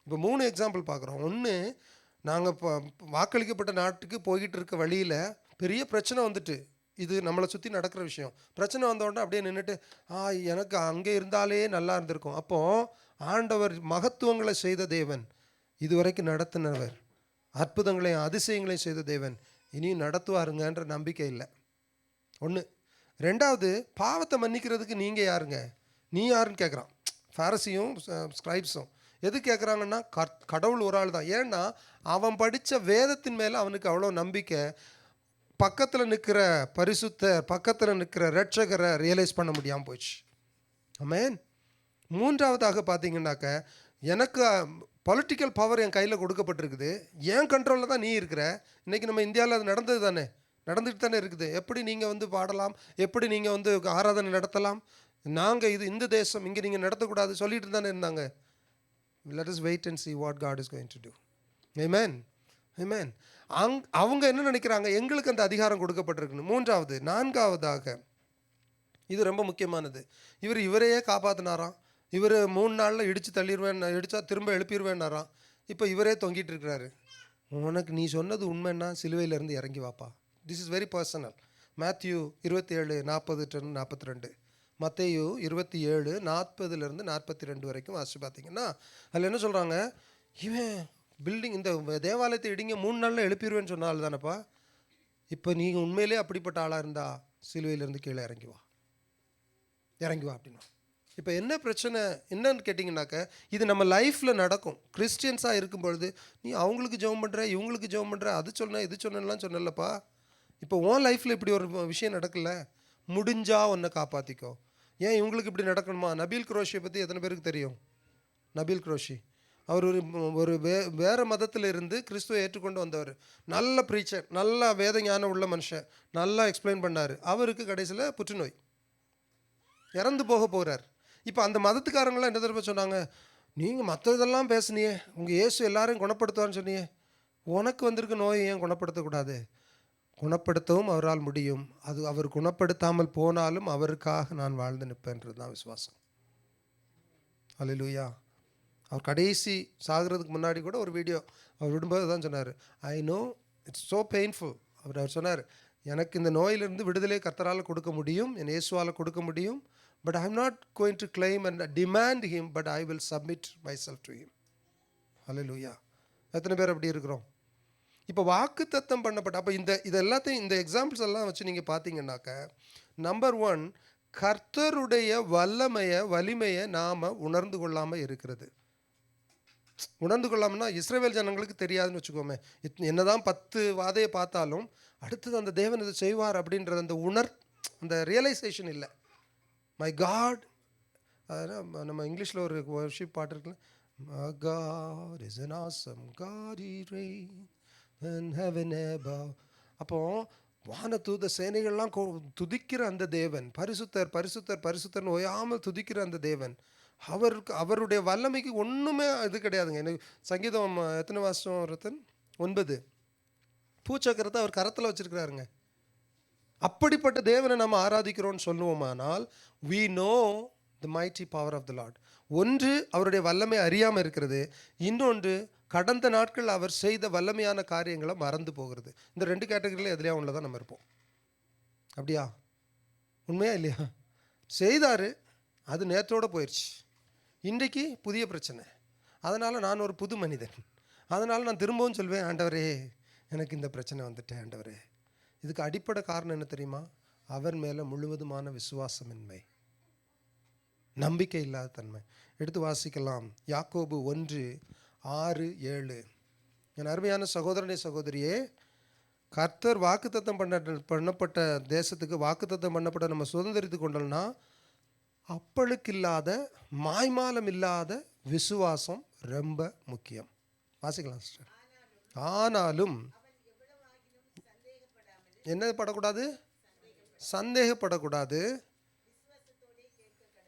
இப்போ 3 எக்ஸாம்பிள் பார்க்குறோம். ஒன்று, நாங்கள் இப்போ வாக்களிக்கப்பட்ட நாட்டுக்கு போய்கிட்டு இருக்க வழியில் பெரிய பிரச்சனை வந்துட்டு, இது நம்மளை சுற்றி நடக்கிற விஷயம். பிரச்சனை வந்தோடனே அப்படியே நின்றுட்டு, எனக்கு அங்கே இருந்தாலே நல்லா இருந்திருக்கும். அப்போது ஆண்டவர் மகத்துவங்களை செய்த தேவன், இதுவரைக்கும் நடத்தினவர், அற்புதங்களையும் அதிசயங்களையும் செய்த தேவன் இனியும் நடத்துவாருங்கன்ற நம்பிக்கை இல்லை. ஒன்று. ரெண்டாவது, பாவத்தை மன்னிக்கிறதுக்கு நீங்கள் யாருங்க? நீ யாருன்னு கேட்குறான். ஃபாரசியும் ஸ்கிரைப்ஸும் எது கேட்குறாங்கன்னா, கடவுள் ஒரு ஆள் தான். ஏன்னா அவன் படித்த வேதத்தின் மேலே அவனுக்கு அவ்வளோ நம்பிக்கை. பக்கத்தில் நிற்கிற பரிசுத்தர், பக்கத்தில் நிற்கிற ரட்சகரை ரியலைஸ் பண்ண முடியாமல் போயிடுச்சு. ஆமென். மூன்றாவதாக பார்த்தீங்கன்னாக்க, எனக்கு பொலிட்டிக்கல் பவர் என் கையில் கொடுக்கப்பட்டிருக்குது, என் கண்ட்ரோலில் தான் நீ இருக்கிற. இன்றைக்கி நம்ம இந்தியாவில் அது நடந்தது தானே, நடந்துட்டு தானே இருக்குது. எப்படி நீங்கள் வந்து பாடலாம், எப்படி நீங்கள் வந்து ஆராதனை நடத்தலாம், நாங்கள் இந்த தேசம் இங்கே நீங்கள் நடத்தக்கூடாது சொல்லிட்டு தானே இருந்தாங்க. Let us wait and see what God is going to do. Amen. Amen. அவங்க என்ன நினைக்கிறாங்க? எங்களுக்கு அந்த அதிகாரம் கொடுக்கப்பட்டிருக்குன்னு. மூன்றாவது. நான்காவதாக, இது ரொம்ப முக்கியமானது, இவரையே காப்பாற்றினாராம். இவர் 3 நாளில் இடித்து தள்ளிடுவேன், இடித்தா திரும்ப எழுப்பிடுவேன்னாராம். இப்போ இவரே தொங்கிட்டு இருக்கிறாரு. உனக்கு நீ சொன்னது உண்மைன்னா சிலுவையிலேருந்து இறங்கி வாப்பா. This is very personal. Matthew 27:40-42, மத்தேயு 27:40-42 வரைக்கும் வாசிச்சு பார்த்தீங்கன்னா, அதில் என்ன சொல்கிறாங்க? இவன் பில்டிங், இந்த தேவாலயத்தை இடிங்க 3 நாளில் எழுப்பிடுவேன்னு சொன்னால் தானேப்பா. இப்போ நீங்கள் உண்மையிலே அப்படிப்பட்ட ஆளாக இருந்தா சிலுவையிலேருந்து கீழே இறங்கி வா அப்படின்னா. இப்போ என்ன பிரச்சனை என்னன்னு கேட்டிங்கனாக்க, இது நம்ம லைஃப்பில் நடக்கும். கிறிஸ்டியன்ஸாக இருக்கும் பொழுது நீ அவங்களுக்கு ஜெபம் பண்ணுற, இவங்களுக்கு ஜெபம் பண்ணுற, அது சொன்ன இது சொன்னலாம் சொன்னலப்பா. இப்போ உன் லைஃப்பில் இப்படி ஒரு விஷயம் நடக்கல, முடிஞ்சா உன்னை காப்பாற்றிக்கோ. ஏன் இவங்களுக்கு இப்படி நடக்கணுமா? நபீல் குரோஷியை பற்றி எத்தனை பேருக்கு தெரியும்? நபீல் குரோஷி அவர் ஒரு வேறு மதத்தில் இருந்து கிறிஸ்துவை ஏற்றுக்கொண்டு வந்தவர். நல்ல ப்ரீச்சர், நல்ல வேத ஞானம் உள்ள மனுஷன், நல்லா எக்ஸ்பிளைன் பண்ணார். அவருக்கு கடைசியில் புற்றுநோய், இறந்து போக போகிறார். இப்போ அந்த மதத்துக்காரங்களாம் என்ன தடவை சொன்னாங்க? நீங்கள் மற்றதெல்லாம் பேசுனியே, உங்கள் இயேசு எல்லாரையும் குணப்படுத்துவான்னு சொன்னியே, உனக்கு வந்திருக்க நோயை ஏன் குணப்படுத்தக்கூடாது? குணப்படுத்தவும் அவரால் முடியும். அது அவர் குணப்படுத்தாமல் போனாலும் அவருக்காக நான் வாழ்ந்து நிற்பேன்றது தான் விசுவாசம். அல்லேலூயா. அவர் கடைசி சாகிறதுக்கு முன்னாடி கூட ஒரு வீடியோ அவர் விடும்போது தான் சொன்னார், I know it's so painful. அவர் சொன்னார், எனக்கு இந்த நோயிலிருந்து விடுதலை கர்த்தரால் கொடுக்க முடியும், என் இயேசுவால் கொடுக்க முடியும். But I am not going to claim and demand him, but I will submit myself to him. Hallelujah. எத்தனை பேர் அப்படி இருக்கிறோம்? இப்போ வாக்குத்தத்தம் பண்ணப்பட்ட, அப்போ இது எல்லாத்தையும், இந்த எக்ஸாம்பிள்ஸ் எல்லாம் வச்சு நீங்கள் பார்த்தீங்கன்னாக்க, நம்பர் 1, கர்த்தருடைய வலிமையை நாம் உணர்ந்து கொள்ளாமல் இருக்கிறது. உணர்ந்து கொள்ளாமன்னா, இஸ்ரவேல் ஜனங்களுக்கு தெரியாதுன்னு வச்சுக்கோமே. என்னதான் 10 வாதையை பார்த்தாலும் அடுத்தது அந்த தேவன் இதை செய்வார் அப்படின்றது அந்த ரியலைசேஷன் இல்லை. மை காட், நம்ம இங்கிலீஷில் ஒரு வர்ஷிப் பாட்டு இருக்குல்ல, My God is an awesome God, He reigns in heaven above. அப்போது வான தூத சேனைகள்லாம் துதிக்கிற அந்த தேவன், பரிசுத்தர் பரிசுத்தர் பரிசுத்தர்னு ஓயாமல் துதிக்கிற அந்த தேவன், அவருடைய வல்லமைக்கு ஒன்றுமே இது கிடையாதுங்க. எனக்கு சங்கீதம் எத்தனை வருஷம் ரத்தன் 9 பூச்சக்கரத்தை அவர் கரத்தில் வச்சிருக்கிறாருங்க. அப்படிப்பட்ட தேவனை நம்ம ஆராதிக்கிறோம்னு சொல்லுவோமானால் we know the mighty power of the Lord. ஒன்று அவருடைய வல்லமை அறியாமல் இருக்கிறது, இன்னொன்று கடந்த நாட்கள் அவர் செய்த வல்லமையான காரியங்களை மறந்து போகிறது. இந்த 2 கேட்டகரியில் எதுலையா ஒன்றில் தான் நம்ம இருப்போம். அப்படியா? உண்மையா இல்லையா? செய்தார், அது நேற்றோடு போயிடுச்சு. இன்றைக்கு புதிய பிரச்சனை, அதனால் நான் ஒரு புது மனிதன், அதனால் நான் திரும்பவும் சொல்வேன், ஆண்டவரே எனக்கு இந்த பிரச்சனை வந்துட்டேன் ஆண்டவரே. இதுக்கு அடிப்படை காரணம் என்ன தெரியுமா? அவர் மேலே முழுவதுமான விசுவாசமின்மை, நம்பிக்கை இல்லாத தன்மை. எடுத்து வாசிக்கலாம், யாக்கோபு 1:6-7. என் அருமையான சகோதரனே சகோதரியே, கர்த்தர் வாக்குத்தத்தம் பண்ணப்பட்ட தேசத்துக்கு வாக்குத்தத்தம் பண்ணப்பட்ட நம்ம சுதந்திரித்து கொண்டோம்னா அப்பளுக்கு இல்லாத மாய்மாலம் இல்லாத விசுவாசம் ரொம்ப முக்கியம். வாசிக்கலாம் சிஸ்டர். ஆனாலும் என்ன படக்கூடாது? சந்தேகப்படக்கூடாது.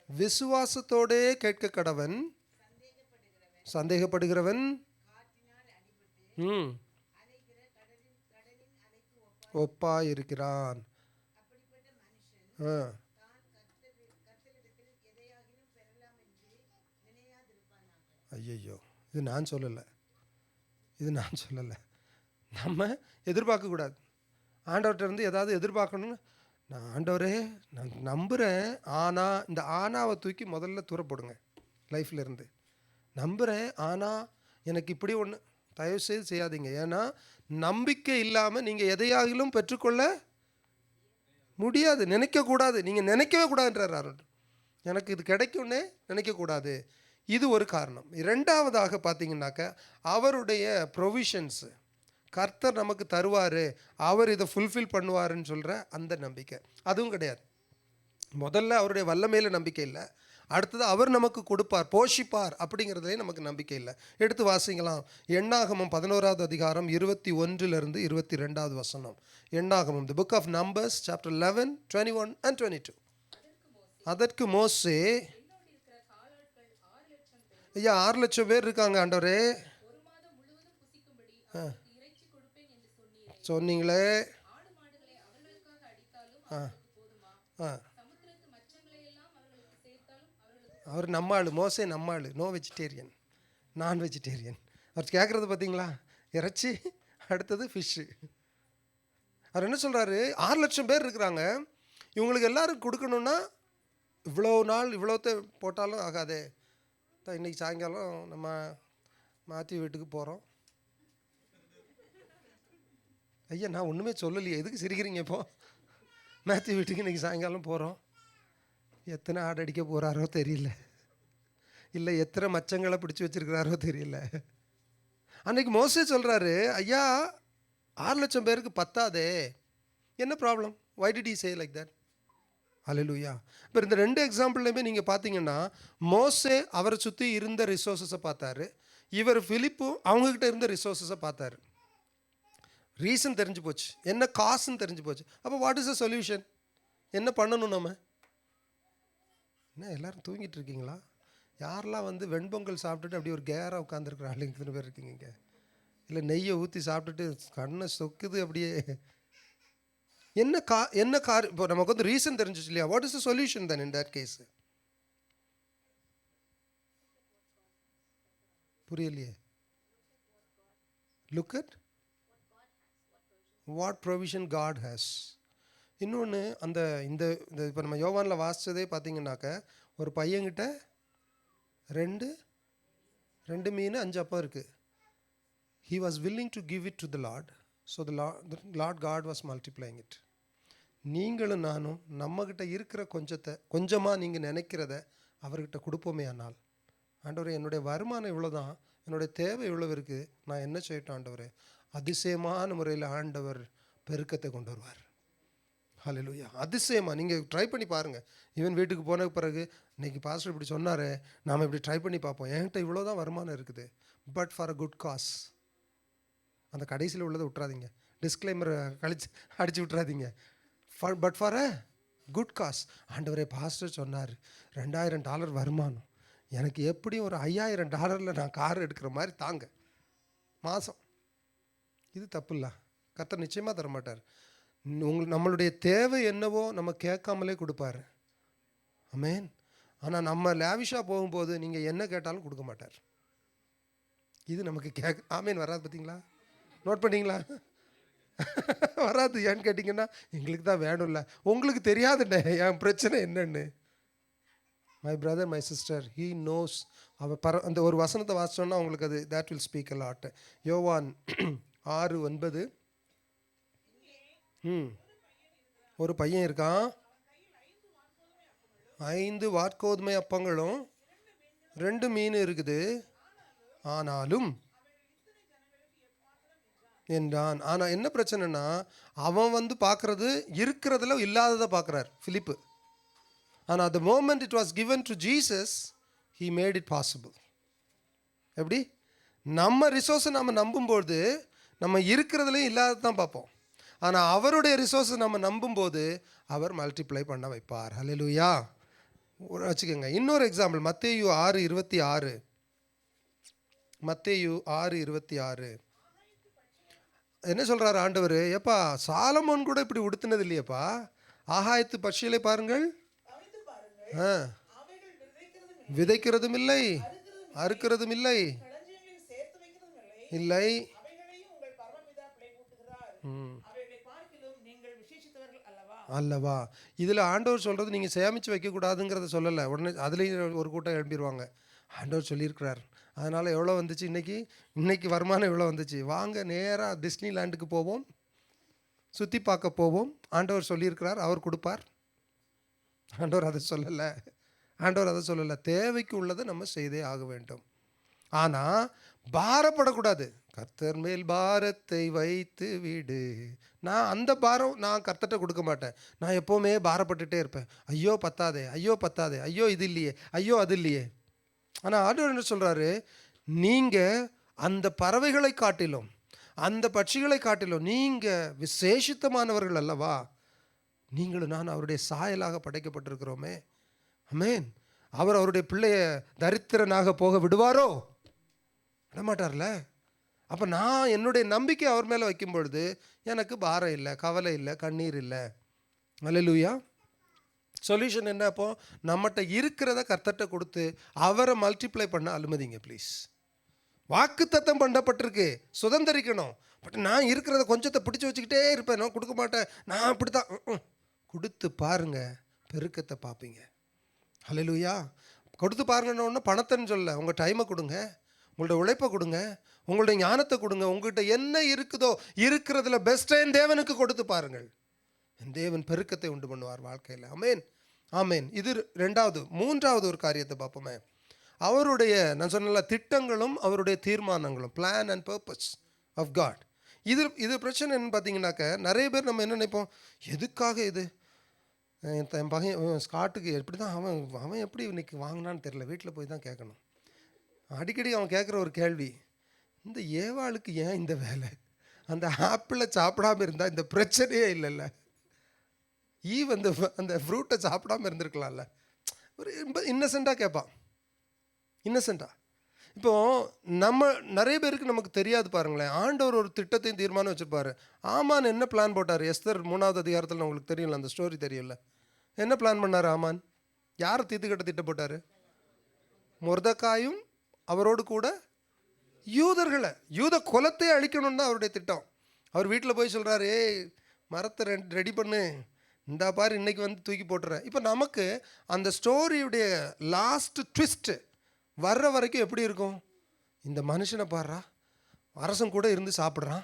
விசுவாசத்தோடே கேட்க கடவன், சந்தேகப்படுகிறவன் ஒப்பாயிருக்கிறான். ஐயோ, இது நான் சொல்லலை, நம்ம எதிர்பார்க்கக்கூடாது. ஆண்டவர்கிட்ட இருந்து ஏதாவது எதிர்பார்க்கணும்னு, நான் ஆண்டவரே நான் நம்புகிறேன், ஆனால் இந்த ஆனாவை தூக்கி முதல்ல தூரப்படுங்க லைஃப்பில் இருந்து. நம்புகிறேன் ஆனால் எனக்கு இப்படி ஒன்று, தயவுசெய்து செய்யாதீங்க. ஏன்னா நம்பிக்கை இல்லாமல் நீங்கள் எதையாகிலும் பெற்றுக்கொள்ள முடியாது. நினைக்கக்கூடாது, நீங்கள் நினைக்கவே கூடாதுன்றார். எனக்கு இது கிடைக்கும்னே நினைக்கக்கூடாது. இது ஒரு காரணம். இரண்டாவதாக பார்த்தீங்கன்னாக்க அவருடைய ப்ரொவிஷன்ஸு, கர்த்தர் நமக்கு தருவார், அவர் இதை ஃபுல்ஃபில் பண்ணுவாருன்னு சொல்கிற அந்த நம்பிக்கை அதுவும் கிடையாது. முதல்ல அவருடைய வல்லமையில் நம்பிக்கை இல்லை, அடுத்தது அவர் நமக்கு கொடுப்பார், போஷிப்பார் அப்படிங்கிறதுலே நமக்கு நம்பிக்கை இல்லை. எடுத்து வாசிக்கலாம், எண்ணாகமம் 11வது அதிகாரம் 21 22 வசனம். எண்ணாகமம், the book of numbers, chapter 11, 21 and 22. அதற்கு மோசே, ஐயா 6 லட்சம் பேர் இருக்காங்க ஆண்டவரே, சொன்னீங்களே, அவர் நம்மாள், மோசே நம்மாள், நோ வெஜிடேரியன், நான் வெஜிடேரியன். அவர் கேட்குறது பார்த்தீங்களா? இறைச்சி, அடுத்தது ஃபிஷ்ஷு. அவர் என்ன சொல்கிறாரு? 6 லட்சம் பேர் இருக்கிறாங்க, இவங்களுக்கு எல்லோரும் கொடுக்கணுன்னா இவ்வளோ நாள் இவ்வளோத்த போட்டாலும் ஆகாதே. இன்றைக்கி சாயங்காலம் நம்ம மாற்றி வீட்டுக்கு போகிறோம். ஐயா நான் ஒன்றுமே சொல்லலையே, எதுக்கு சிரிக்கிறீங்க? இப்போ மேத்யூ வீட்டுக்கு இன்றைக்கி சாயங்காலம் போகிறோம். எத்தனை ஆடு அடிக்க போகிறாரோ தெரியல, இல்லை எத்தனை மச்சங்களை பிடிச்சி வச்சுருக்கிறாரோ தெரியல. அன்றைக்கி மோசே சொல்கிறாரு, ஐயா 6 லட்சம் பேருக்கு பத்தாதே, என்ன problem? Why did he say like that? Hallelujah. இப்போ இந்த 2 எக்ஸாம்பிள்லையுமே நீங்கள் பார்த்தீங்கன்னா மோசே அவரை சுற்றி இருந்த ரிசோர்ஸஸை பார்த்தாரு, இவர் பிலிப்பு அவங்கக்கிட்ட இருந்த ரிசோர்ஸஸை பார்த்தாரு. ரீசன் தெரிஞ்சு போச்சு, என்ன காசுன்னு தெரிஞ்சு போச்சு. அப்போ வாட் இஸ் த சொல்யூஷன்? என்ன பண்ணணும் நம்ம? என்ன எல்லோரும் தூங்கிட்டு இருக்கீங்களா? யாரெல்லாம் வந்து வெண்பொங்கல் சாப்பிட்டுட்டு அப்படியே ஒரு கேராக உட்காந்துருக்குற ஆளுங்க இத்தனை பேர் இருக்கீங்க இங்கே? இல்லை நெய்யை ஊற்றி சாப்பிட்டுட்டு கண்ணை சொக்குது அப்படியே. என்ன இப்போ நமக்கு வந்து ரீசன் தெரிஞ்சிச்சு இல்லையா? What is the solution then in that case? புரியலையே. Look at what provision God has. இன்னொன்று, அந்த இந்த இப்போ நம்ம யோவானில் வாசித்ததே பார்த்தீங்கன்னாக்க, ஒரு பையன்கிட்ட 2 மீன் 5 அப்பம் இருக்குது. He was willing to give it to the Lord, so the Lord God was multiplying it. நீங்களும் நானும் நம்மக்கிட்ட இருக்கிற கொஞ்சமாக நீங்கள் நினைக்கிறத அவர்கிட்ட கொடுப்போமே. ஆனால் ஆண்டவரே என்னுடைய வருமானம் இவ்வளோ தான், என்னுடைய தேவை இவ்வளோ இருக்குது, நான் என்ன செய்யட்டும் ஆண்டவரே? அதிசயமான முறையில் ஆண்டவர் பெருக்கத்தை கொண்டு வருவார். ஹல்லேலூயா. அதிசயமாக நீங்கள் ட்ரை பண்ணி பாருங்கள். ஈவன் வீட்டுக்கு போன பிறகு இன்றைக்கி பாஸ்டர் இப்படி சொன்னார், நாம் இப்படி ட்ரை பண்ணி பார்ப்போம். என்கிட்ட இவ்வளோ தான் வருமானம் இருக்குது, but for a good cause. அந்த கடைசியில் உள்ளதை விட்டுறாதீங்க. டிஸ்க்ளைமர் அடிச்சு விட்றாதீங்க. But for a good cause. ஆண்டவரே பாஸ்டர் சொன்னார் $2000 வருமானம், எனக்கு எப்படியும் ஒரு $5000 நான் கார் எடுக்கிற மாதிரி தாங்க மாதம். இது தப்பு இல்லை, கர்த்தர் நிச்சயமாக தரமாட்டார். நம்மளுடைய தேவை என்னவோ நம்ம கேட்காமலே கொடுப்பாரு. ஆமென். ஆனால் நம்ம லேவிஷாக போகும்போது நீங்கள் என்ன கேட்டாலும் கொடுக்க மாட்டார். இது நமக்கு ஆமென் வராது. பார்த்தீங்களா, நோட் பண்ணிங்களா? வராது. ஏன்னு கேட்டிங்கன்னா எங்களுக்கு தான் வேணும்ல, உங்களுக்கு தெரியாதுண்ணே என் பிரச்சனை என்னன்னு. My brother, my sister, he knows. அந்த ஒரு வசனத்தை வாசிச்சோன்னா உங்களுக்கு அது that will speak a lot. யோவான் 6:9. ஒரு பையன் இருக்கான், 5 வாற்கோதுமை அப்பங்களும் 2 மீன் இருக்குது, ஆனாலும் என்றான். ஆனால் என்ன பிரச்சனைனா அவன் பார்க்குறது இருக்கிறதுல இல்லாததை பார்க்குறார் பிலிப்பு. ஆனால் the moment it was given to Jesus, he made it possible. எப்படி? நம்ம ரிசோர்ஸை நம்ம நம்பும்போது நம்ம இருக்கிறதுலையும் இல்லாததான் பார்ப்போம். ஆனால் அவருடைய ரிசோர்ஸை நம்ம நம்பும்போது அவர் மல்டிப்ளை பண்ண வைப்பார். ஹல்லேலூயா. வச்சுக்கோங்க. இன்னொரு எக்ஸாம்பிள், மத்தேயு 6:26. மத்தேயு 6:26 என்ன சொல்கிறார் ஆண்டவர்? ஏப்பா சாலமோன் கூட இப்படி உடுத்தினது இல்லையப்பா, ஆகாயத்து பட்சிகளை பாருங்கள், விதைக்கிறதும் இல்லை, அறுக்கிறதும் இல்லை, இல்லை. அல்லவா? இதில் ஆண்டவர் சொல்கிறது நீங்கள் சேமித்து வைக்கக்கூடாதுங்கிறத சொல்லலை. உடனே அதுலேயும் ஒரு கூட்டம் எழுப்பிடுவாங்க. ஆண்டவர் சொல்லியிருக்கிறார், அதனால் எவ்வளோ வந்துச்சு இன்னைக்கு வருமானம் எவ்வளோ வந்துச்சு, வாங்க நேராக டிஸ்னி லேண்டுக்கு போவோம், சுற்றி பார்க்க போவோம். ஆண்டவர் சொல்லியிருக்கிறார், அவர் கொடுப்பார். ஆண்டவர் அதை சொல்லலை. தேவைக்கு உள்ளதை நம்ம செய்தே ஆக வேண்டும். ஆனால் பாரப்படக்கூடாது. கர்த்தர் மேல் பாரத்தை வைத்து விடு. நான் அந்த பாரம் நான் கர்த்தர்கிட்ட கொடுக்க மாட்டேன். நான் எப்போவுமே பாரப்பட்டுட்டே இருப்பேன். ஐயோ பத்தாதே, ஐயோ இது இல்லையே, ஐயோ அது இல்லையே. ஆனால் ஆண்டவர் என்ன சொல்கிறாரு? நீங்கள் அந்த பறவைகளை காட்டிலும் அந்த பட்சிகளை காட்டிலும் நீங்கள் விசேஷித்தமானவர்கள் அல்லவா? நீங்களும் நான் அவருடைய சாயலாக படைக்கப்பட்டிருக்கிறோமே. ஆமென். அவர் அவருடைய பிள்ளைய தரித்திரனாக போக விடுவாரோ? விடமாட்டார்ல. அப்போ நான் என்னுடைய நம்பிக்கை அவர் மேலே வைக்கும் பொழுது எனக்கு பாரம் இல்லை, கவலை இல்லை, கண்ணீர் இல்லை. அல்லேலூயா. சொல்யூஷன் என்ன? அப்போ நம்மகிட்ட இருக்கிறத கர்த்தர்கிட்ட கொடுத்து அவரை மல்டிப்ளை பண்ண அனுமதிங்க ப்ளீஸ். வாக்குத்தத்தம் பண்ணப்பட்டிருக்கு, சுதந்திரிக்கணும். பட் நான் இருக்கிறத கொஞ்சத்தை பிடிச்சி வச்சுக்கிட்டே இருப்பேன், நான் கொடுக்க மாட்டேன், நான் அப்படி தான். கொடுத்து பாருங்க, பெருக்கத்தை பார்ப்பீங்க. அல்லேலூயா. கொடுத்து பாருங்கன்னு பணத்தைன்னு சொல்ல, உங்கள் டைமை கொடுங்க, உங்களோட உழைப்பை கொடுங்க, உங்களுடைய ஞானத்தை கொடுங்க. உங்கள்கிட்ட என்ன இருக்குதோ இருக்கிறதுல பெஸ்ட்டை என் தேவனுக்கு கொடுத்து பாருங்கள். என் தேவன் பெருக்கத்தை உண்டு பண்ணுவார் வாழ்க்கையில். ஆமென், ஆமென். இது ரெண்டாவது. மூன்றாவது ஒரு காரியத்தை பார்ப்போமே. அவருடைய, நான் சொன்ன திட்டங்களும் அவருடைய தீர்மானங்களும், plan and purpose of God. இது பிரச்சனை என்னன்னு பார்த்தீங்கன்னாக்க, நிறைய பேர் நம்ம என்ன நினைப்போம், எதுக்காக இது? என் பையன் ஸ்காட்டுக்கு எப்படி தான் அவன் எப்படி இன்னைக்கு வாங்கினான்னு தெரில, வீட்டில் போய் தான் கேட்கணும். அடிக்கடி அவன் கேட்குற ஒரு கேள்வி, இந்த ஏவாளுக்கு ஏன் இந்த வேலை? அந்த ஆப்பிளை சாப்பிடாமல் இருந்தால் இந்த பிரச்சனையே இல்லைல்ல. அந்த ஃப்ரூட்டை சாப்பிடாமல் இருந்திருக்கலாம்ல. ஒரு இன்னசென்ட்டாக கேட்பான், இன்னசென்ட்டாக. இப்போது நம்ம நிறைய பேருக்கு நமக்கு தெரியாது பாருங்களேன். ஆண்டவர் ஒரு திட்டத்தையும் தீர்மானம் வச்சுருப்பார். ஆமான் என்ன பிளான் போட்டார்? எஸ்தர் 3வது அதிகாரத்தில் உங்களுக்கு தெரியல, அந்த ஸ்டோரி தெரியல. என்ன பிளான் பண்ணார் ஆமான்? யாரை தீர்த்துக்கட்ட திட்டம் போட்டார்? மொர்தெகாயும் அவரோடு கூட யூதர்களை, யூத குலத்தை அழிக்கணும்னு தான் அவருடைய திட்டம். அவர் வீட்டில் போய் சொல்கிறாரு, ஏய் மரத்தை ரெடி பண்ணு, இந்தா பாரு இன்றைக்கி வந்து தூக்கி போட்டுறேன். இப்போ நமக்கு அந்த ஸ்டோரியுடைய லாஸ்ட் ட்விஸ்ட்டு வர்ற வரைக்கும் எப்படி இருக்கும்? இந்த மனுஷனை பாடுறா, அரசன் கூட இருந்து சாப்பிட்றான்,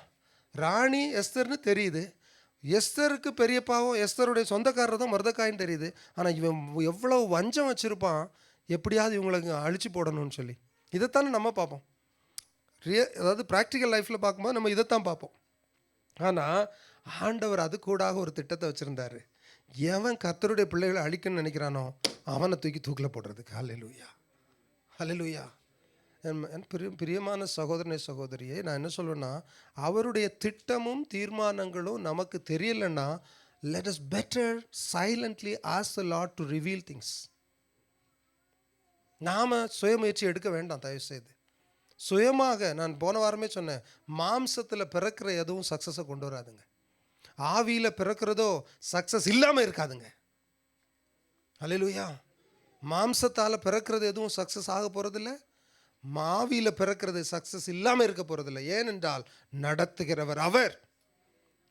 ராணி எஸ்தர்னு தெரியுது, எஸ்தருக்கு பெரிய பாவம் எஸ்தருடைய சொந்தக்காரர் தான் மொர்தெகாயின்னு தெரியுது. ஆனால் இவன் எவ்வளோ வஞ்சம் வச்சுருப்பான், எப்படியாவது இவங்களுக்கு அழிச்சு போடணும்னு சொல்லி. இதைத்தானே நம்ம பார்ப்போம். அதாவது ப்ராக்டிக்கல் லைஃப்பில் பார்க்கும்போது நம்ம இதைத்தான் பார்ப்போம். ஆனால் ஆண்டவர் அது கூடாக ஒரு திட்டத்தை வச்சுருந்தார். எவன் கர்த்தருடைய பிள்ளைகளை அழிக்கணும்னு நினைக்கிறானோ அவனை தூக்கில் போடுறதுக்கு. ஹல்லேலூயா, ஹல்லேலூயா. என் பிரியமான சகோதரனே சகோதரியே, நான் என்ன சொல்வேன்னா, அவருடைய திட்டமும் தீர்மானங்களும் நமக்கு தெரியலைன்னா, let us better silently ask the Lord to reveal things. நாம் சுயமுயற்சி எடுக்க வேண்டாம் தயவு செய்து. சுயமாக, நான் போன வாரமே சொன்னேன், மாம்சத்தில் பிறக்கிற எதுவும் சக்ஸஸை கொண்டு வராதுங்க. ஆவியில் பிறக்கிறதோ சக்ஸஸ் இல்லாமல் இருக்காதுங்க. அல்லேலூயா. மாம்சத்தால் பிறக்கிறது எதுவும் சக்ஸஸ் ஆக போகிறதில்ல, ஆவியில் பிறக்கிறது சக்ஸஸ் இல்லாமல் இருக்க போகிறதில்ல. ஏனென்றால்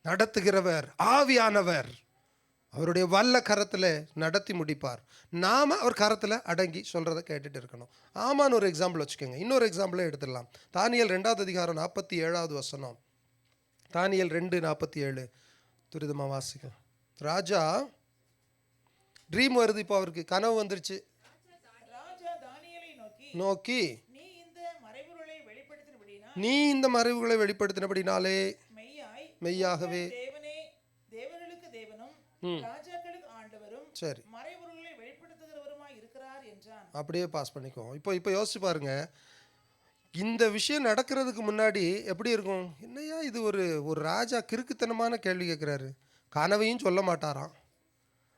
நடத்துகிறவர் ஆவியானவர் அவருடைய வல்ல கரத்தில் நடத்தி முடிப்பார். நாம் அவர் கரத்தில் அடங்கி சொல்கிறத கேட்டுட்டு இருக்கணும். ஆமான்னு ஒரு எக்ஸாம்பிள் வச்சுக்கோங்க. இன்னொரு எக்ஸாம்பிளே எடுத்துடலாம். தானியேல் 2வது அதிகாரம் 47வது வசனம். தானியேல் 2:47 துரிதமாக வாசிக்கும். ராஜா ட்ரீம் வருது, இப்போ அவருக்கு கனவு வந்துருச்சு. நோக்கி நீ இந்த மறைவுகளை வெளிப்படுத்தினபடினாலே மெய்யாகவே சரி அப்படியே பாஸ் பண்ணிக்கோ. இப்போ யோசிச்சு பாருங்க, இந்த விஷயம் நடக்கிறதுக்கு முன்னாடி எப்படி இருக்கும்? என்னையா இது ஒரு ராஜா கிறுக்குத்தனமான கேள்வி கேட்குறாரு. கனவையும் சொல்ல மாட்டாராம்,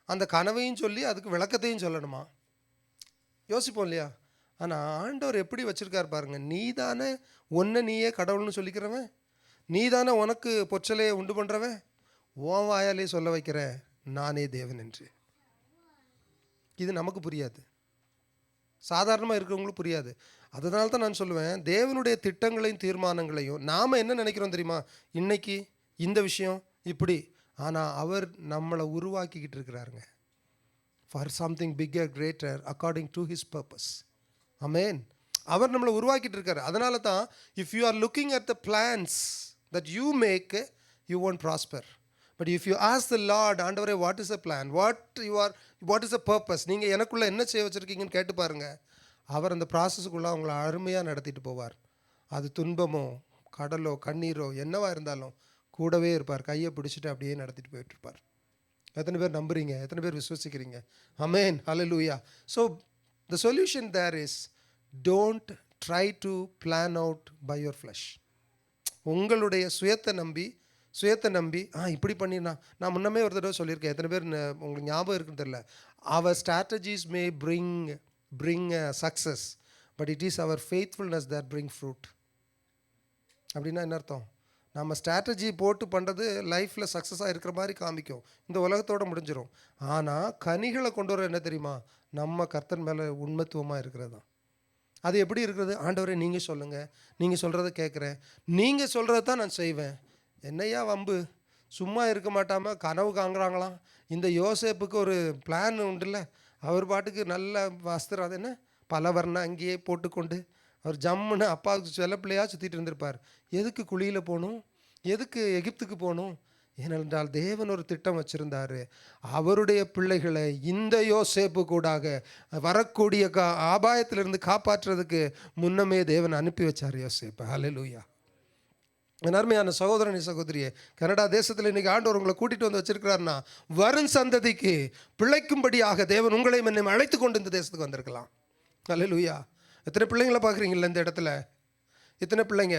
அந்த கனவையும் சொல்லி அதுக்கு விளக்கத்தையும் சொல்லணுமா? யோசிப்போம் இல்லையா? ஆனால் ஆண்டவர் எப்படி வச்சுருக்கார் பாருங்க. நீ தானே ஒன்றை நீயே கடவுள்னு சொல்லிக்கிறவன், நீ தானே உனக்கு பொச்சலையை உண்டு பண்ணுறவன், உன் வாயாலே சொல்ல வைக்கிற நானே தேவன் என்று. இது நமக்கு புரியாது, சாதாரணமாக இருக்கிறவங்களும் புரியாது. அதனால தான் நான் சொல்லுவேன், தேவனுடைய திட்டங்களையும் தீர்மானங்களையும் நாம் என்ன நினைக்கிறோம் தெரியுமா? இன்னைக்கு இந்த விஷயம் இப்படி, ஆனால் அவர் நம்மளை உருவாக்கிக்கிட்டு இருக்கிறாருங்க. For something bigger greater according to his purpose. Amen. அவர் நம்மளை உருவாக்கிட்டு இருக்காரு. அதனால தான் if you are looking at the plans that you make, you won't prosper. But if you ask the Lord, ஆண்டவரே what is a plan, what is a purpose, நீங்கள் எனக்குள்ளே என்ன செய்ய வச்சுருக்கீங்கன்னு கேட்டு பாருங்கள். அவர் அந்த ப்ராசஸுக்குள்ளே அவங்கள அருமையாக நடத்திட்டு போவார். அது துன்பமோ கடலோ கண்ணீரோ என்னவா இருந்தாலும் கூடவே இருப்பார், கையை பிடிச்சிட்டு அப்படியே நடத்திட்டு போயிட்டுருப்பார். எத்தனை பேர் நம்புறீங்க? எத்தனை பேர் விசுவசிக்கிறீங்க? Amen. Hallelujah. So the solution there is, don't try to plan out by your flesh. உங்களுடைய சுயத்தை நம்பி இப்படி பண்ணினா, நான் முன்னமே ஒரு தடவை சொல்லியிருக்கேன், எத்தனை பேர் உங்களுக்கு ஞாபகம் இருக்குன்னு தெரியல. our strategies may bring success, but it is our faithfulness that bring fruit. அப்படின்னா என்ன அர்த்தம்? நம்ம ஸ்ட்ராட்டஜி போட்டு பண்ணுறது லைஃப்பில் சக்ஸஸாக இருக்கிற மாதிரி காமிக்கும், இந்த உலகத்தோடு முடிஞ்சிடும். ஆனால் கனிகளை கொண்டு வர என்ன தெரியுமா? நம்ம கர்த்தன் மேலே உண்மைத்துவமாக இருக்கிறது தான். அது எப்படி இருக்கிறது? ஆண்டவரே நீங்கள் சொல்லுங்கள், நீங்கள் சொல்கிறத கேட்குறேன், நீங்கள் சொல்கிறத தான் நான் செய்வேன். என்னையா வம்பு, சும்மா இருக்க மாட்டாமல் கனவு காங்குறாங்களாம். இந்த யோசேப்புக்கு ஒரு பிளான் உண்டுல்ல, அவர் பாட்டுக்கு நல்ல வஸ்திரம், அது என்ன பல வர்ண அங்கேயே போட்டுக்கொண்டு அவர் ஜம்முன்னு அப்பாவுக்கு சில பிள்ளையாக சுற்றிட்டு இருந்திருப்பார். எதுக்கு குழியில் போகணும், எதுக்கு எகிப்துக்கு போகணும்? ஏனென்றால் தேவன் ஒரு திட்டம் வச்சுருந்தார். அவருடைய பிள்ளைகளை இந்த யோசேப்பு கூடாக வரக்கூடிய ஆபாயத்திலிருந்து காப்பாற்றுறதுக்கு முன்னமே தேவன் அனுப்பி வச்சார் யோசேப்பு. ஹல்லேலூயா. என் அருமையான சகோதரனே சகோதரியே, கனடா தேசத்தில் இன்றைக்கி ஆண்டவர் உங்களை கூட்டிகிட்டு வந்து வச்சிருக்கிறாருன்னா, வரும் சந்ததிக்கு பிழைக்கும்படியாக தேவன் உங்களையும் என்னை அழைத்து கொண்டு இந்த தேசத்துக்கு வந்திருக்கலாம். ஹல்லேலூயா. எத்தனை பிள்ளைங்களை பார்க்குறீங்களா இந்த இடத்துல? இத்தனை பிள்ளைங்க.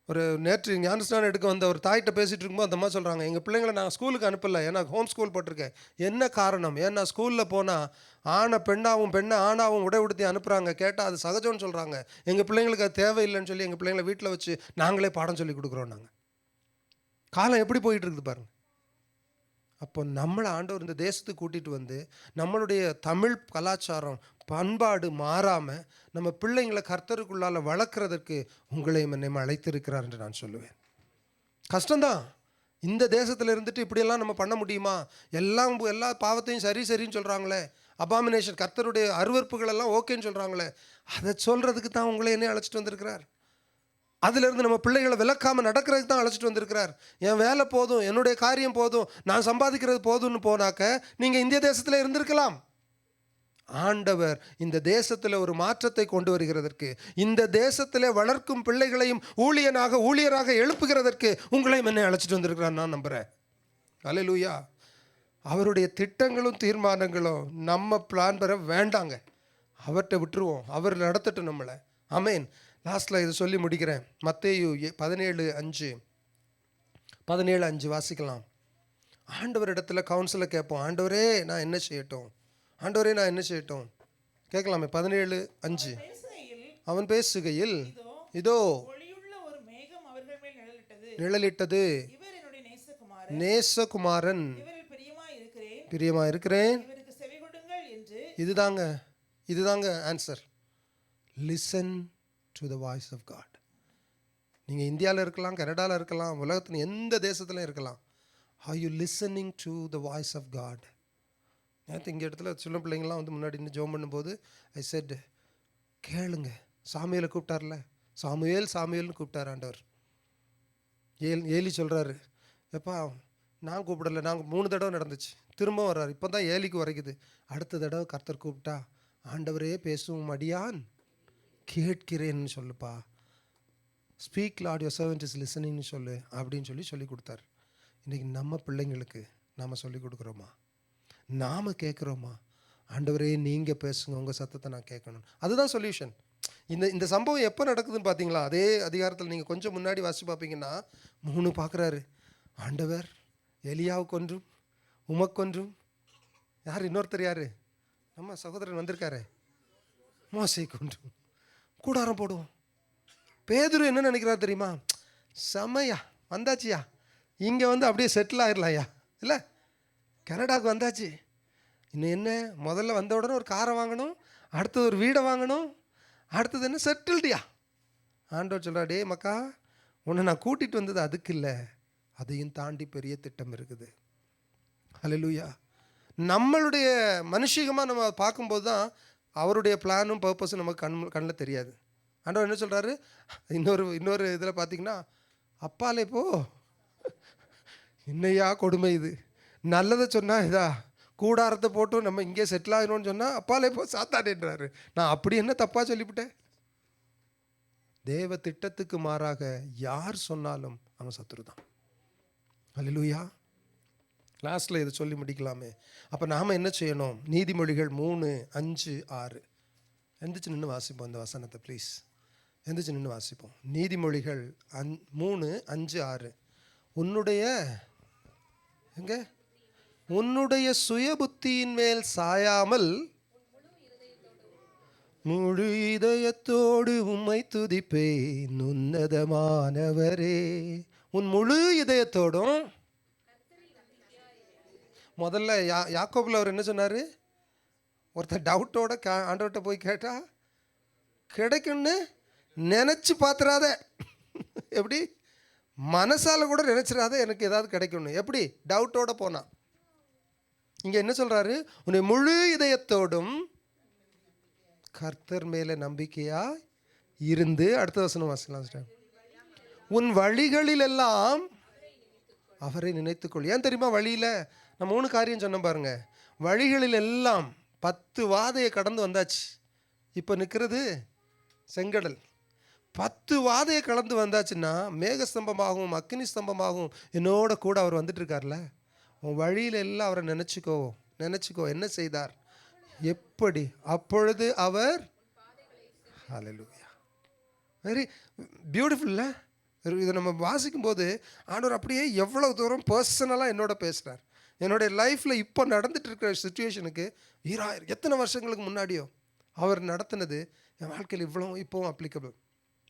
ஒரு நேற்று ஞானஸ்நானம் எடுக்க வந்த ஒரு தாய்கிட்ட பேசிகிட்டு இருக்கும்போது அந்த மாதிரி சொல்கிறாங்க, எங்கள் பிள்ளைங்களை நான் ஸ்கூலுக்கு அனுப்பலை, ஏன்னா ஹோம் ஸ்கூல் போட்டிருக்கேன். என்ன காரணம்? ஏன்னா ஸ்கூலில் போனால் ஆணை பெண்ணாகவும் பெண்ணை ஆணாகவும் உடை உடுத்தி அனுப்புகிறாங்க. கேட்டால் அது சகஜம்னு சொல்கிறாங்க. எங்கள் பிள்ளைங்களுக்கு அது தேவையில்லைன்னு சொல்லி எங்கள் பிள்ளைங்களை வீட்டில் வச்சு நாங்களே பாடம் சொல்லி கொடுக்குறோம். நாங்கள் காலம் எப்படி போயிட்டு இருக்குது பாருங்கள். அப்போ நம்மளை ஆண்டவர் இந்த தேசத்துக்கு கூட்டிகிட்டு வந்து நம்மளுடைய தமிழ் கலாச்சாரம் பண்பாடு மாறாமல் நம்ம பிள்ளைங்களை கர்த்தருக்குள்ளால் வளர்க்குறதற்கு உங்களையும் என்னை அழைத்திருக்கிறார் என்று நான் சொல்லுவேன். கஷ்டம்தான். இந்த தேசத்தில் இருந்துட்டு இப்படியெல்லாம் நம்ம பண்ண முடியுமா? எல்லா பாவத்தையும் சரின்னு சொல்கிறாங்களே, அபாமினேஷன் கர்த்தருடைய அருவருப்புகளெல்லாம் ஓகேன்னு சொல்கிறாங்களே, அதை சொல்கிறதுக்கு தான் உங்களை என்னை அழைச்சிட்டு வந்திருக்கிறார். அதிலிருந்து நம்ம பிள்ளைகளை விளக்காமல் நடக்கிறதுக்கு தான் அழைச்சிட்டு வந்திருக்கிறார். என் வேலை போதும், என்னுடைய காரியம் போதும், நான் சம்பாதிக்கிறது போதும்னு போனாக்க நீங்கள் இந்திய தேசத்தில் இருந்திருக்கலாம். ஆண்டவர் இந்த தேசத்தில் ஒரு மாற்றத்தை கொண்டு வருகிறதற்கு, இந்த தேசத்தில் வளர்க்கும் பிள்ளைகளையும் ஊழியராக எழுப்புகிறதற்கு உங்களையும் என்னை அழைச்சிட்டு வந்திருக்கிறார் நான் நம்புகிறேன். அல்லேலூயா. அவருடைய திட்டங்களும் தீர்மானங்களும் நம்ம பிளான் பெற வேண்டாங்க, அவர்கிட்ட விட்டுருவோம், அவர் நடத்தட்டும் நம்மளை. ஆமென். லாஸ்ட்டில் இது சொல்லி முடிக்கிறேன். மத்தேயு 17:5 வாசிக்கலாம். ஆண்டவரிடத்துல கவுன்சிலை கேட்போம். ஆண்டவரே நான் என்ன செய்யட்டும், ஆண்டவரே நான் என்ன செய்யட்டும் கேட்கலாமே. 17:5 அவன் பேசுகையில் இதோ ஒளியுள்ள ஒரு மேகம் அவர்கள் மேல் நிழலிட்டது, இவர் என்னுடைய நேசகுமாரன், நேசகுமாரன், இவரில் பிரியமாயிருக்கிறேன், பிரியமா இருக்கிறேன். இவருக்கு செவிகொடுங்கள் என்று. இதுதாங்க answer. Listen to the voice of God. நீங்கள் இந்தியாவில் இருக்கலாம், கனடாவில் இருக்கலாம், உலகத்தின் எந்த தேசத்துலையும் இருக்கலாம். Are you listening to the voice of God? நேற்று இங்கே இடத்துல சின்ன பிள்ளைங்களாம் வந்து முன்னாடி இன்னும் ஜோம் பண்ணும்போது ஐ செட், கேளுங்க. சாமுவேலை கூப்பிட்டார்ல, சாமுவேல்னு கூப்பிட்டார் ஆண்டவர். ஏலி சொல்கிறாரு, எப்பா நான் கூப்பிடலை, நாங்கள் 3 தடவை நடந்துச்சு, திரும்ப வர்றாரு, இப்போ தான் ஏலிக்கு உரைக்குது. அடுத்த தடவை கர்த்தர் கூப்பிட்டா, ஆண்டவரே பேசும் அடியான் கேட்கிறேன்னு சொல்லுப்பா, speak Lord your servant is லிசனிங்னு சொல்லு அப்படின்னு சொல்லி கொடுத்தார். இன்றைக்கி நம்ம பிள்ளைங்களுக்கு நாம் சொல்லி கொடுக்குறோமா? நாம் கேட்குறோமா? ஆண்டவரே நீங்கள் பேசுங்க, உங்கள் சத்தத்தை நான் கேட்கணும். அதுதான் சொல்யூஷன். இந்த சம்பவம் எப்போ நடக்குதுன்னு பார்த்தீங்களா? அதே அதிகாரத்தில் நீங்கள் கொஞ்சம் முன்னாடி வாசி பார்ப்பீங்கன்னா 3 பார்க்குறாரு. ஆண்டவர் எலியாவுக்கொன்றும் உமக்கொன்றும், யார் இன்னொருத்தர், யார் நம்ம சகோதரன் வந்திருக்காரு, மோசேக்கொன்றும் கூடாரம் போடுவோம். பேதுரு என்ன நினைக்கிறார் தெரியுமா? செம்மையா வந்தாச்சியா, இங்கே வந்து அப்படியே செட்டில் ஆகிடலாம்யா, இல்லை கனடாவுக்கு வந்தாச்சு, இன்னும் என்ன, முதல்ல வந்த உடனே ஒரு காரை வாங்கணும், அடுத்தது ஒரு வீடை வாங்கணும், அடுத்தது என்ன செட்டில்டியா. ஆண்டவர் சொல்கிறா, டே மக்கா, உன்னை நான் கூட்டிகிட்டு வந்தது அதுக்கு இல்லை, அதையும் தாண்டி பெரிய திட்டம் இருக்குது. ஹல்லேலூயா. நம்மளுடைய மனுஷிகமாக நம்ம பார்க்கும்போது தான் அவருடைய பிளானும் பர்பஸும் நமக்கு கண்ணில் தெரியாது. ஆண்டவர் என்ன சொல்கிறாரு, இன்னொரு இதில் பார்த்தீங்கன்னா, அப்பாலே போ, இன்னையா கொடுமை இது, நல்லதை சொன்னால் இதா, கூடாரத்தை போட்டு நம்ம இங்கே செட்டில் ஆகணும்னு சொன்னால் அப்பாலே போ சாத்தானேன்றாரு. நான் அப்படி என்ன தப்பாக சொல்லிவிட்டேன்? தேவ திட்டத்துக்கு மாறாக யார் சொன்னாலும் அவன் சத்துரு தான். அல்லேலூயா. லாஸ்ட்டில் இதை சொல்லி முடிக்கலாமே. அப்போ நாம் என்ன செய்யணும்? நீதிமொழிகள் 3:5-6 எந்திரிச்சு நின்று வாசிப்போம் இந்த வசனத்தை. ப்ளீஸ் எந்திரிச்சு நின்று வாசிப்போம். நீதிமொழிகள் 3:5-6. உன்னுடைய சுய புத்தியின் மேல் சாயாமல் முழு இதயத்தோடு உம்மை துதிப்பேன் உன்னதமானவரே. உன் முழு இதயத்தோடும். முதல்ல யாக்கோபில் அவர் என்ன சொன்னார்? ஒருத்தர் டவுட்டோட ஆண்டவர்கிட்ட போய் கேட்டா கிடைக்கும்னு நினச்சி பார்த்துறாத. எப்படி? மனசால கூட நினச்சிடாத எனக்கு ஏதாவது கிடைக்கும்னு. எப்படி? டவுட்டோட போனா. இங்கே என்ன சொல்கிறாரு? உன்னை முழு இதயத்தோடும் கர்த்தர் மேலே நம்பிக்கையா இருந்து, அடுத்த வசனம் வாசிக்கலாம். உன் வழிகளில் எல்லாம் அவரை நினைத்துக்கொள். ஏன் தெரியுமா? வழியில் நான் 3 காரியம் சொன்னேன் பாருங்க. வழிகளில் எல்லாம் 10 வாதையை கடந்து வந்தாச்சு, இப்போ நிற்கிறது செங்கடல். 10 வாதையை கடந்து வந்தாச்சுன்னா மேகஸ்தம்பமாகவும் அக்னி ஸ்தம்பமாகவும் என்னோட கூட அவர் வந்துட்டு இருக்கார்ல. உன் வழியில் எல்லாம் அவரை நினச்சிக்கோ. என்ன செய்தார், எப்படி, அப்பொழுது அவர். ஹல்லேலூயா. வெரி பியூட்டிஃபுல்ல. இதை நம்ம வாசிக்கும்போது ஆண்டவர் அப்படியே எவ்வளோ தூரம் பர்சனலாக என்னோட பேசுகிறார். என்னுடைய லைஃப்பில் இப்போ நடந்துட்டு இருக்கிற சுச்சுவேஷனுக்கு எத்தனை வருஷங்களுக்கு முன்னாடியோ அவர் நடத்தினது என் வாழ்க்கையில் இப்போவும் applicable.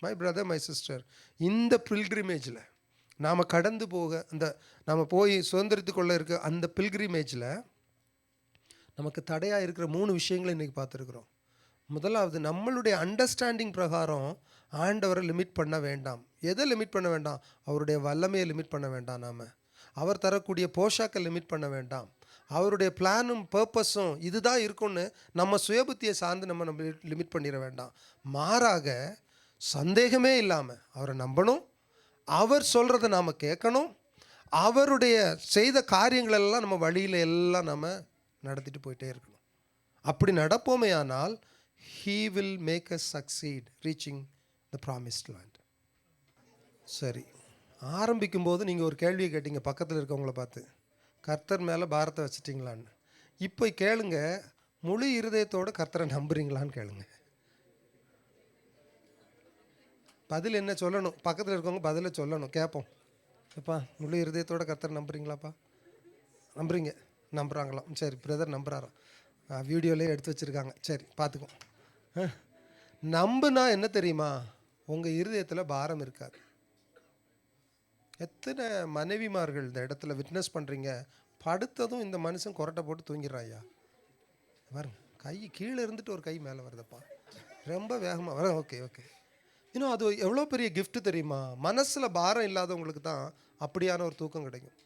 My brother, my sister, இந்த பில்கிரிமேஜில் நாம் கடந்து போக, நாம் போய் சுதந்திரத்து கொள்ள இருக்க அந்த பில்கிரிமேஜில் நமக்கு தடையாக இருக்கிற 3 விஷயங்களை இன்றைக்கி பார்த்துருக்குறோம். முதலாவது, நம்மளுடைய அண்டர்ஸ்டாண்டிங் பிரகாரம் ஆண்டவரை லிமிட் பண்ண வேண்டாம். எதை லிமிட் பண்ண வேண்டாம்? அவருடைய வல்லமையை லிமிட் பண்ண வேண்டாம். நாம் அவர் தரக்கூடிய போஷாக்கை லிமிட் பண்ண வேண்டாம். அவருடைய பிளானும் பர்பஸும் இதுதான் இருக்கும்னு நம்ம சுயபுத்தியை சார்ந்து நம்ம லிமிட் பண்ணிட வேண்டாம். மாறாக சந்தேகமே இல்லாமல் அவரை நம்பணும், அவர் சொல்கிறத நாம் கேட்கணும், அவருடைய செய்த காரியங்களெல்லாம் நம்ம வழியில் எல்லாம் நம்ம நடத்திட்டு போயிட்டே இருக்கணும். அப்படி நடப்போமே ஆனால் he will make us succeed reaching the promised land. சரி, ஆரம்பிக்கும்போது நீங்கள் ஒரு கேள்வியை கேட்டீங்க பக்கத்தில் இருக்கவங்கள பார்த்து, கர்த்தர் மேலே பாரத்தை வச்சிட்டிங்களான்னு. இப்போ கேளுங்க, முழு இருதயத்தோடு கர்த்தரை நம்புறீங்களான்னு கேளுங்க. பதில் என்ன சொல்லணும், பக்கத்தில் இருக்கவங்க பதிலை சொல்லணும், கேட்போம். அப்பா முழு இருதயத்தோட கர்த்தர் நம்புறீங்களாப்பா? நம்புறீங்க? நம்புகிறாங்களாம். சரி, பிரதர் நம்புறாராம். வீடியோலேயே எடுத்து வச்சுருக்காங்க. சரி, பார்த்துக்குவோம். நம்புனா என்ன தெரியுமா? உங்கள் இருதயத்தில் பாரம் இருக்காது. எத்தனை மனைவிமார்கள் இந்த இடத்துல விட்னஸ் பண்ணுறீங்க, படுத்ததும் இந்த மனுஷன் கொரட்டை போட்டு தூங்கிடுறாய்யா. பாருங்க, கை கீழே இருந்துட்டு ஒரு கை மேலே வருதப்பா, ரொம்ப வேகமாக வர. Okay okay. இன்னும் அது எவ்வளோ பெரிய கிஃப்ட் தெரியுமா? மனசில் பாரம் இல்லாதவங்களுக்கு தான் அப்படியான ஒரு தூக்கம் கிடைக்கும்.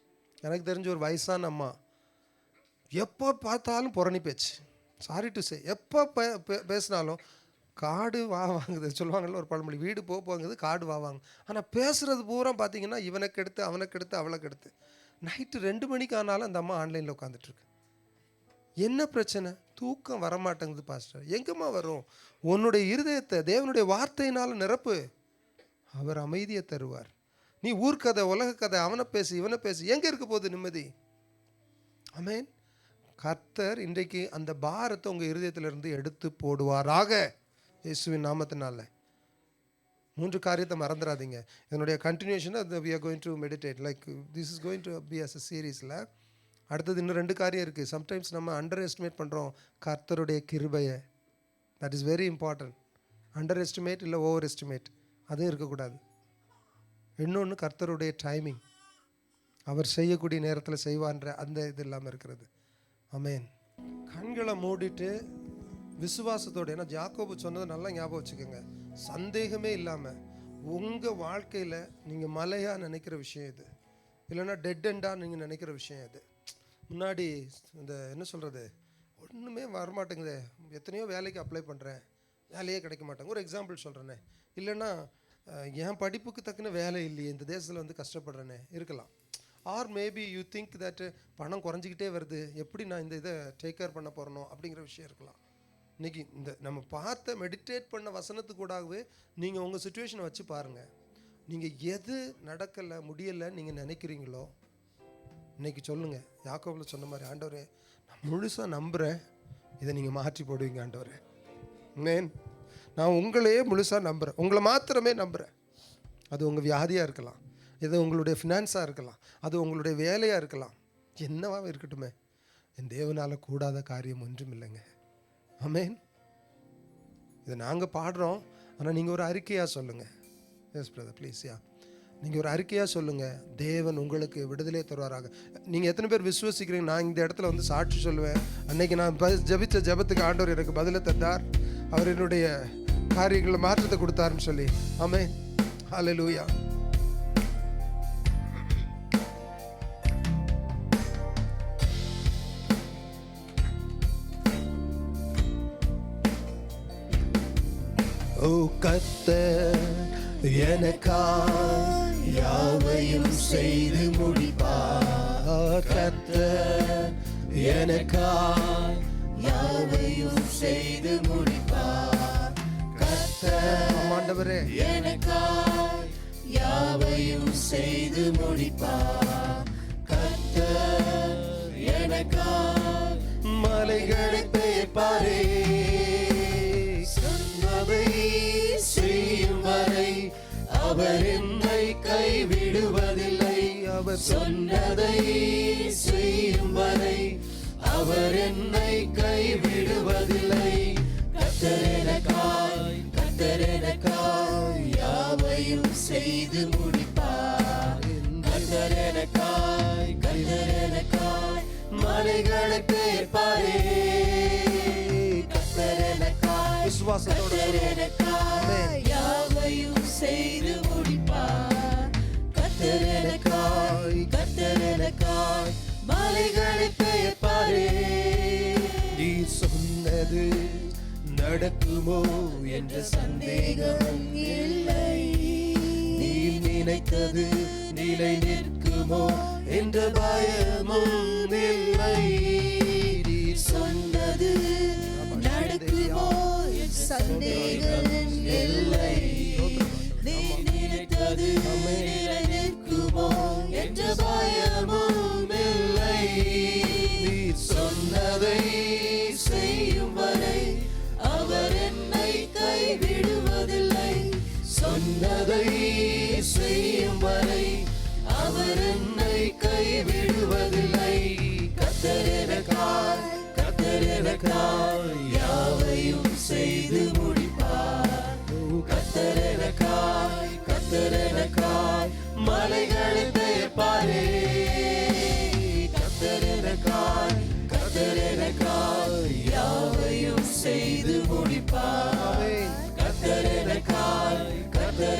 எனக்கு தெரிஞ்ச ஒரு வயசான அம்மா, எப்போ பார்த்தாலும் புரணி பேச்சு, சாரி டு சே, எப்போ பேசினாலும் காடு வா வாங்குது சொல்லுவாங்கள்ல ஒரு பழமொழி, வீடு போகுது காடு வா வாங்க. ஆனால் பேசுகிறது பூரா பார்த்தீங்கன்னா இவனுக்கு எடுத்து அவனுக்கு எடுத்து அவளுக்கு எடுத்து. நைட்டு 2 மணிக்கு ஆனாலும் அந்த அம்மா ஆன்லைனில் உட்காந்துட்ருக்கு. என்ன பிரச்சனை? தூக்கம் வரமாட்டேங்குது பாஸ்டர். எங்கம்மா வரும்? உன்னுடைய இருதயத்தை தேவனுடைய வார்த்தையினால் நிரப்பு, அவர் அமைதியை தருவார். நீ ஊர்க்கதை உலக கதை அவனை பேசி இவனை பேசி எங்கே இருக்க போகுது நிம்மதி? ஆமென். கர்த்தர் இன்றைக்கு அந்த பாரத்தை உங்கள் இருதயத்திலிருந்து எடுத்து போடுவாராக இயேசுவின் நாமத்தினால. 3 காரியத்தை மறந்துடாதீங்க. இதனுடைய கண்டினியூஷனாக we are going to meditate like this is going to be as a seriesல. அடுத்தது இன்னும் 2 காரியம் இருக்குது. சம்டைம்ஸ் நம்ம அண்டர் எஸ்டிமேட் பண்ணுறோம் கர்த்தருடைய கிருபையை. That is very important. Under estimate இல்லை ஓவர் எஸ்டிமேட், அதுவும் இருக்கக்கூடாது. இன்னொன்று கர்த்தருடைய டைமிங், அவர் செய்யக்கூடிய நேரத்தில் செய்வான்ற அந்த இது இல்லாமல் இருக்கிறது. ஆமென். கண்களை மூடிட்டு விசுவாசத்தோடு, ஏன்னா யாக்கோபு சொன்னதை நல்லா ஞாபகம் வச்சுக்கோங்க, சந்தேகமே இல்லாமல் உங்கள் வாழ்க்கையில் நீங்கள் மலையாக நினைக்கிற விஷயம் இது, இல்லைன்னா டெட் எண்டாக நீங்கள் நினைக்கிற விஷயம் இது. முன்னாடி இந்த என்ன சொல்கிறது, ஒன்றுமே வரமாட்டேங்குது, எத்தனையோ வேலைக்கு அப்ளை பண்ணுறேன், வேலையே கிடைக்க மாட்டேங்க. ஒரு எக்ஸாம்பிள் சொல்கிறேனே, இல்லைன்னா என் படிப்புக்கு தக்கன வேலை இல்லையே, இந்த தேசத்தில் வந்து கஷ்டப்படுறேனே இருக்கலாம். Or maybe you think that பணம் குறைஞ்சிக்கிட்டே வருது, எப்படி நான் இந்த இதை டேக் கேர் பண்ண போகிறனோ அப்படிங்கிற விஷயம் இருக்கலாம். இன்றைக்கி இந்த நம்ம பார்த்த மெடிடேட் பண்ண வசனத்துக்கூடாகவே நீங்கள் உங்கள் சுச்சுவேஷனை வச்சு பாருங்கள். நீங்கள் எது நடக்கலை முடியலை நீங்கள் நினைக்கிறீங்களோ இன்றைக்கி சொல்லுங்கள். யாக்கோபில் சொன்ன மாதிரி, ஆண்டவரே நான் முழுசாக நம்புகிறேன், இதை நீங்கள் மாற்றி போடுவீங்க ஆண்டவரே. மேன், நான் உங்களையே முழுசாக நம்புகிறேன், உங்களை மாத்திரமே நம்புகிறேன். அது உங்கள் வியாதியாக இருக்கலாம், இது உங்களுடைய ஃபினான்ஸாக இருக்கலாம், அது உங்களுடைய வேலையாக இருக்கலாம், என்னவாக இருக்கட்டுமே, என் தேவனால் கூடாத காரியம் ஒன்றும் இல்லைங்க. ஆமென். இதை நாங்கள் பாடுறோம், ஆனால் நீங்கள் ஒரு அறிக்கையாக சொல்லுங்கள். Yes brother please. நீங்கள் ஒரு அறிக்கையாக சொல்லுங்கள், தேவன் உங்களுக்கு விடுதலை தருவாராக. நீங்கள் எத்தனை பேர் விசுவசிக்கிறீங்க? நான் இந்த இடத்துல வந்து சாட்சி சொல்லுவேன், அன்னைக்கு நான் ஜபித்த ஜபத்துக்கு ஆண்டவர் எனக்கு பதிலை தந்தார், அவர் என்னுடைய காரியங்களை மாற்றத்தை கொடுத்தாருன்னு சொல்லி. ஆமென். ஹல்லேலூயா. ஓ கர்த்தர் எனக்காய் யாவையும் செய்து முடிப்பார். கர்த்தர் எனக்காய் யாவையும் செய்து முடிப்பார். கர்த்தர் ஆண்டவரே எனக்காய் யாவையும் செய்து முடிப்பார். கர்த்தர் எனக்காய் மலைகளை பெயர்ப்பாரே. செய்யும் வரை அவர் என்னை கைவிடுவதில்லை. அவர் சொன்னதை செய்யும் வரை அவர் என்னை கைவிடுவதில்லை. கர்த்தர் எனக்காய் யாவையும் செய்து முடிப்பார். கர்த்தர் எனக்காய் மலைகளை பெயர்ப்பாரே. விசுவாசத்தோடு யாவையும் செய்து முடிப்பார். கர்த்தர் எனக்காய் மலைகளை பெயர்ப்பாரே. நீ சொன்னது நடக்குமோ என்ற சந்தேகம் இல்லை, நீ நினைத்தது நிலை நிற்குமோ என்ற பயமும் இல்லை. நீ சொன்னது நடக்குமோ சந்தேகம் இல்லை, நீ நினைத்தது நிலை நிற்குமோ என்ற பயமும் இல்லை. நீ சொன்னதை செய்யும் வரை அவர் என்னை கைவிடுவதில்லை. சொன்னதை முடிப்பார். ஆமென். கர்த்தர்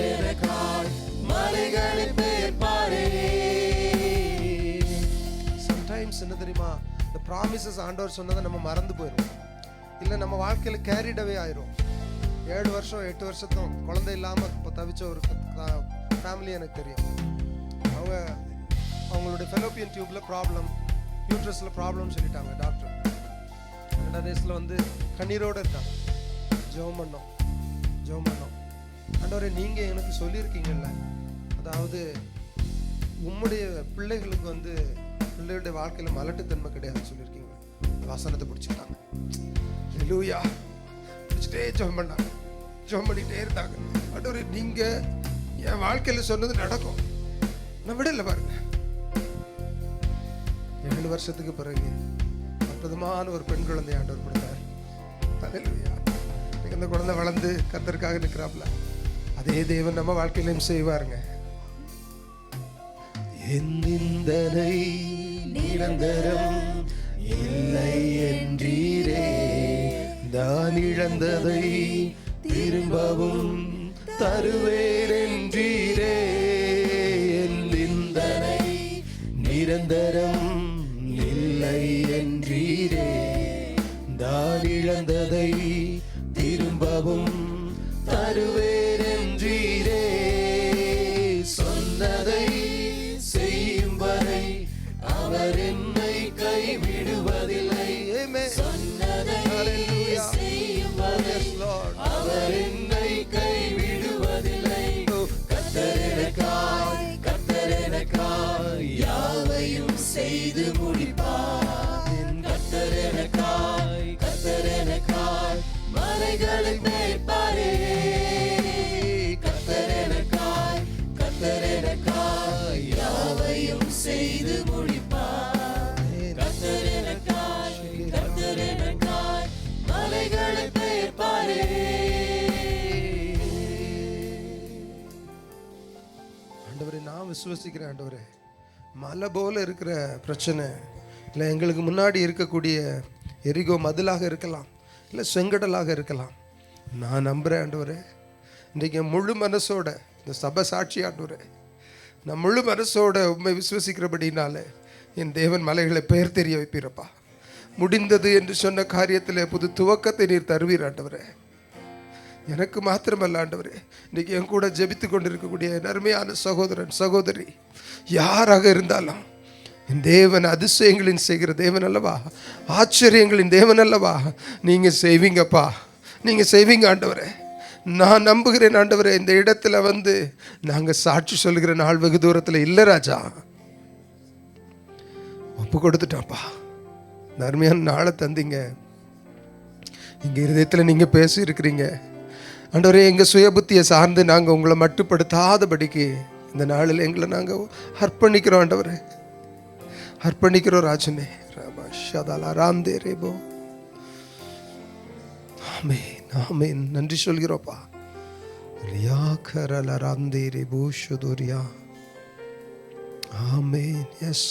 எனக்காய் மலைகளை பெயர்ப்பாரே. சம்டைம்ஸ் என்ன தெரியுமா, இந்த ப்ராமிசஸ் ஆண்டவர் சொன்னதை நம்ம மறந்து போயிடும், இல்லை நம்ம வாழ்க்கையில் கேரிடவே ஆயிரும். 7 வருஷம் 8 வருஷத்தும் குழந்தை இல்லாமல் இப்போ தவிச்ச ஒரு ஃபேமிலி எனக்கு தெரியும். அவங்களுடைய ஃபெலோப்பியன் டியூப்ல ப்ராப்ளம், யூட்ரஸில் ப்ராப்ளம் சொல்லிட்டாங்க டாக்டர். 2 வயசில் வந்து கண்ணீரோடு இருக்காங்க. ஜெபம் பண்ணோம். ஆண்டவரே, நீங்கள் எனக்கு சொல்லியிருக்கீங்கல்ல, அதாவது உம்முடைய பிள்ளைகளுக்கு வந்து பிள்ளைகளுடைய வாழ்க்கையில் மலட்டுத்தன்மை கிடையாதுன்னு சொல்லியிருக்கீங்க. வசனத்தை பிடிச்சிட்டாங்க. ஹல்லேலூயா. பிடிச்சிட்டே ஜெபம் பண்ணாங்க. ஜெபம் பண்ணிகிட்டே இருந்தாங்க. ஆண்டவரே, நீங்கள் என் வாழ்க்கையில் சொன்னது நடக்கும். நான் விடலை பாருங்க. 7 வருஷத்துக்கு பிறகு அற்புதமான ஒரு பெண் குழந்தை ஆண்டவர் கொடுத்தார். ஹல்லேலூயா. அந்த குழந்தை வளர்ந்து கர்த்தருக்காக நிற்கிறாப்ல. அதே தேவன் நம்ம வாழ்க்கையிலும் செய்வாருங்க. என் நிந்தனை நிரந்தரம் இல்லை என்றீரே, நான் இழந்ததை திரும்பவும் தருவேன் என்றீரே. என் நிந்தனை நிரந்தரம் இல்லை என்றீரே, நான் இழந்ததை திரும்பவும் தருவேன் என்றீரே. சொன்னதை செய்யும் வரை அவர் என்னை கைவிடுவதில்லை. சொன்னதை செய்யும் வரை அவர் என்னை கைவிடுவதில்லை. கர்த்தர் எனக்காய் யாவையும் செய்து முடிப்பார். கர்த்தர் எனக்காய் மலைகளை மேய்ப்பாரே. கர்த்தர் எனக்காய் யாவையும் செய்து முடிப்பார். கர்த்தர் எனக்காய் மலைகளை மேய்ப்பாரே. ஆண்டவரே, நான் விசுவசிக்கிறேன். ஆண்டவரே, மலை போல இருக்கிற பிரச்சனை இல்லை, எங்களுக்கு முன்னாடி இருக்கக்கூடிய எரிகோ மதிலாக இருக்கலாம், இல்லை செங்கடலாக இருக்கலாம். நான் நம்புகிறேன் ஆண்டவரே, இன்றைக்கு முழு மனசோட இந்த சபை சாட்சி ஆண்டவரே, நான் முழு மனசோட உண்மை விசுவசிக்கிறபடினால என் தேவன் மலைகளை பெயர் தெரிய வைப்பீரப்பா. முடிந்தது என்று சொன்ன காரியத்தில் புது துவக்கத்தை நீர் தருவீர் ஆண்டவரே. எனக்கு மாத்திரமல்ல ஆண்டவரே, இன்றைக்கி என் கூட ஜெபித்து கொண்டிருக்கக்கூடிய என் அருமையான சகோதரன் சகோதரி யாராக இருந்தாலும், என் தேவன் அதிசயங்களின் செய்கிற தேவன் அல்லவா, ஆச்சரியங்களின் தேவன் அல்லவா. நீங்கள் செய்வீங்கப்பா, நீங்கள் செய்வீங்க ஆண்டவரே. நான் நம்புகிறேன் ஆண்டவரே. இந்த இடத்துல வந்து நாங்கள் சாட்சி சொல்லுகிற நாள் வெகு தூரத்தில் இல்லை ராஜா. ஒப்பு கொடுத்துட்டாப்பா. இந்த அருமையான நாளை தந்தீங்க. எங்கள் இருதயத்தில் நீங்கள் பேசி இருக்கிறீங்க ஆண்டவரே. எங்கள் சுய புத்தியை சார்ந்து நாங்கள் உங்களை மட்டுப்படுத்தாதபடிக்கு இந்த நாளில் எங்களை நாங்கள் அர்ப்பணிக்கிறோம் ஆண்டவரே, அர்ப்பணிக்கிறோம் ராஜனே. ராந்தே ரேபோ. ஆமென், ஆமென். நன்றி சொல்கிறோப்பா. ரியா கரல ராந்தே ரேபோ ஷுதுரியா. ஆமென். எஸ்.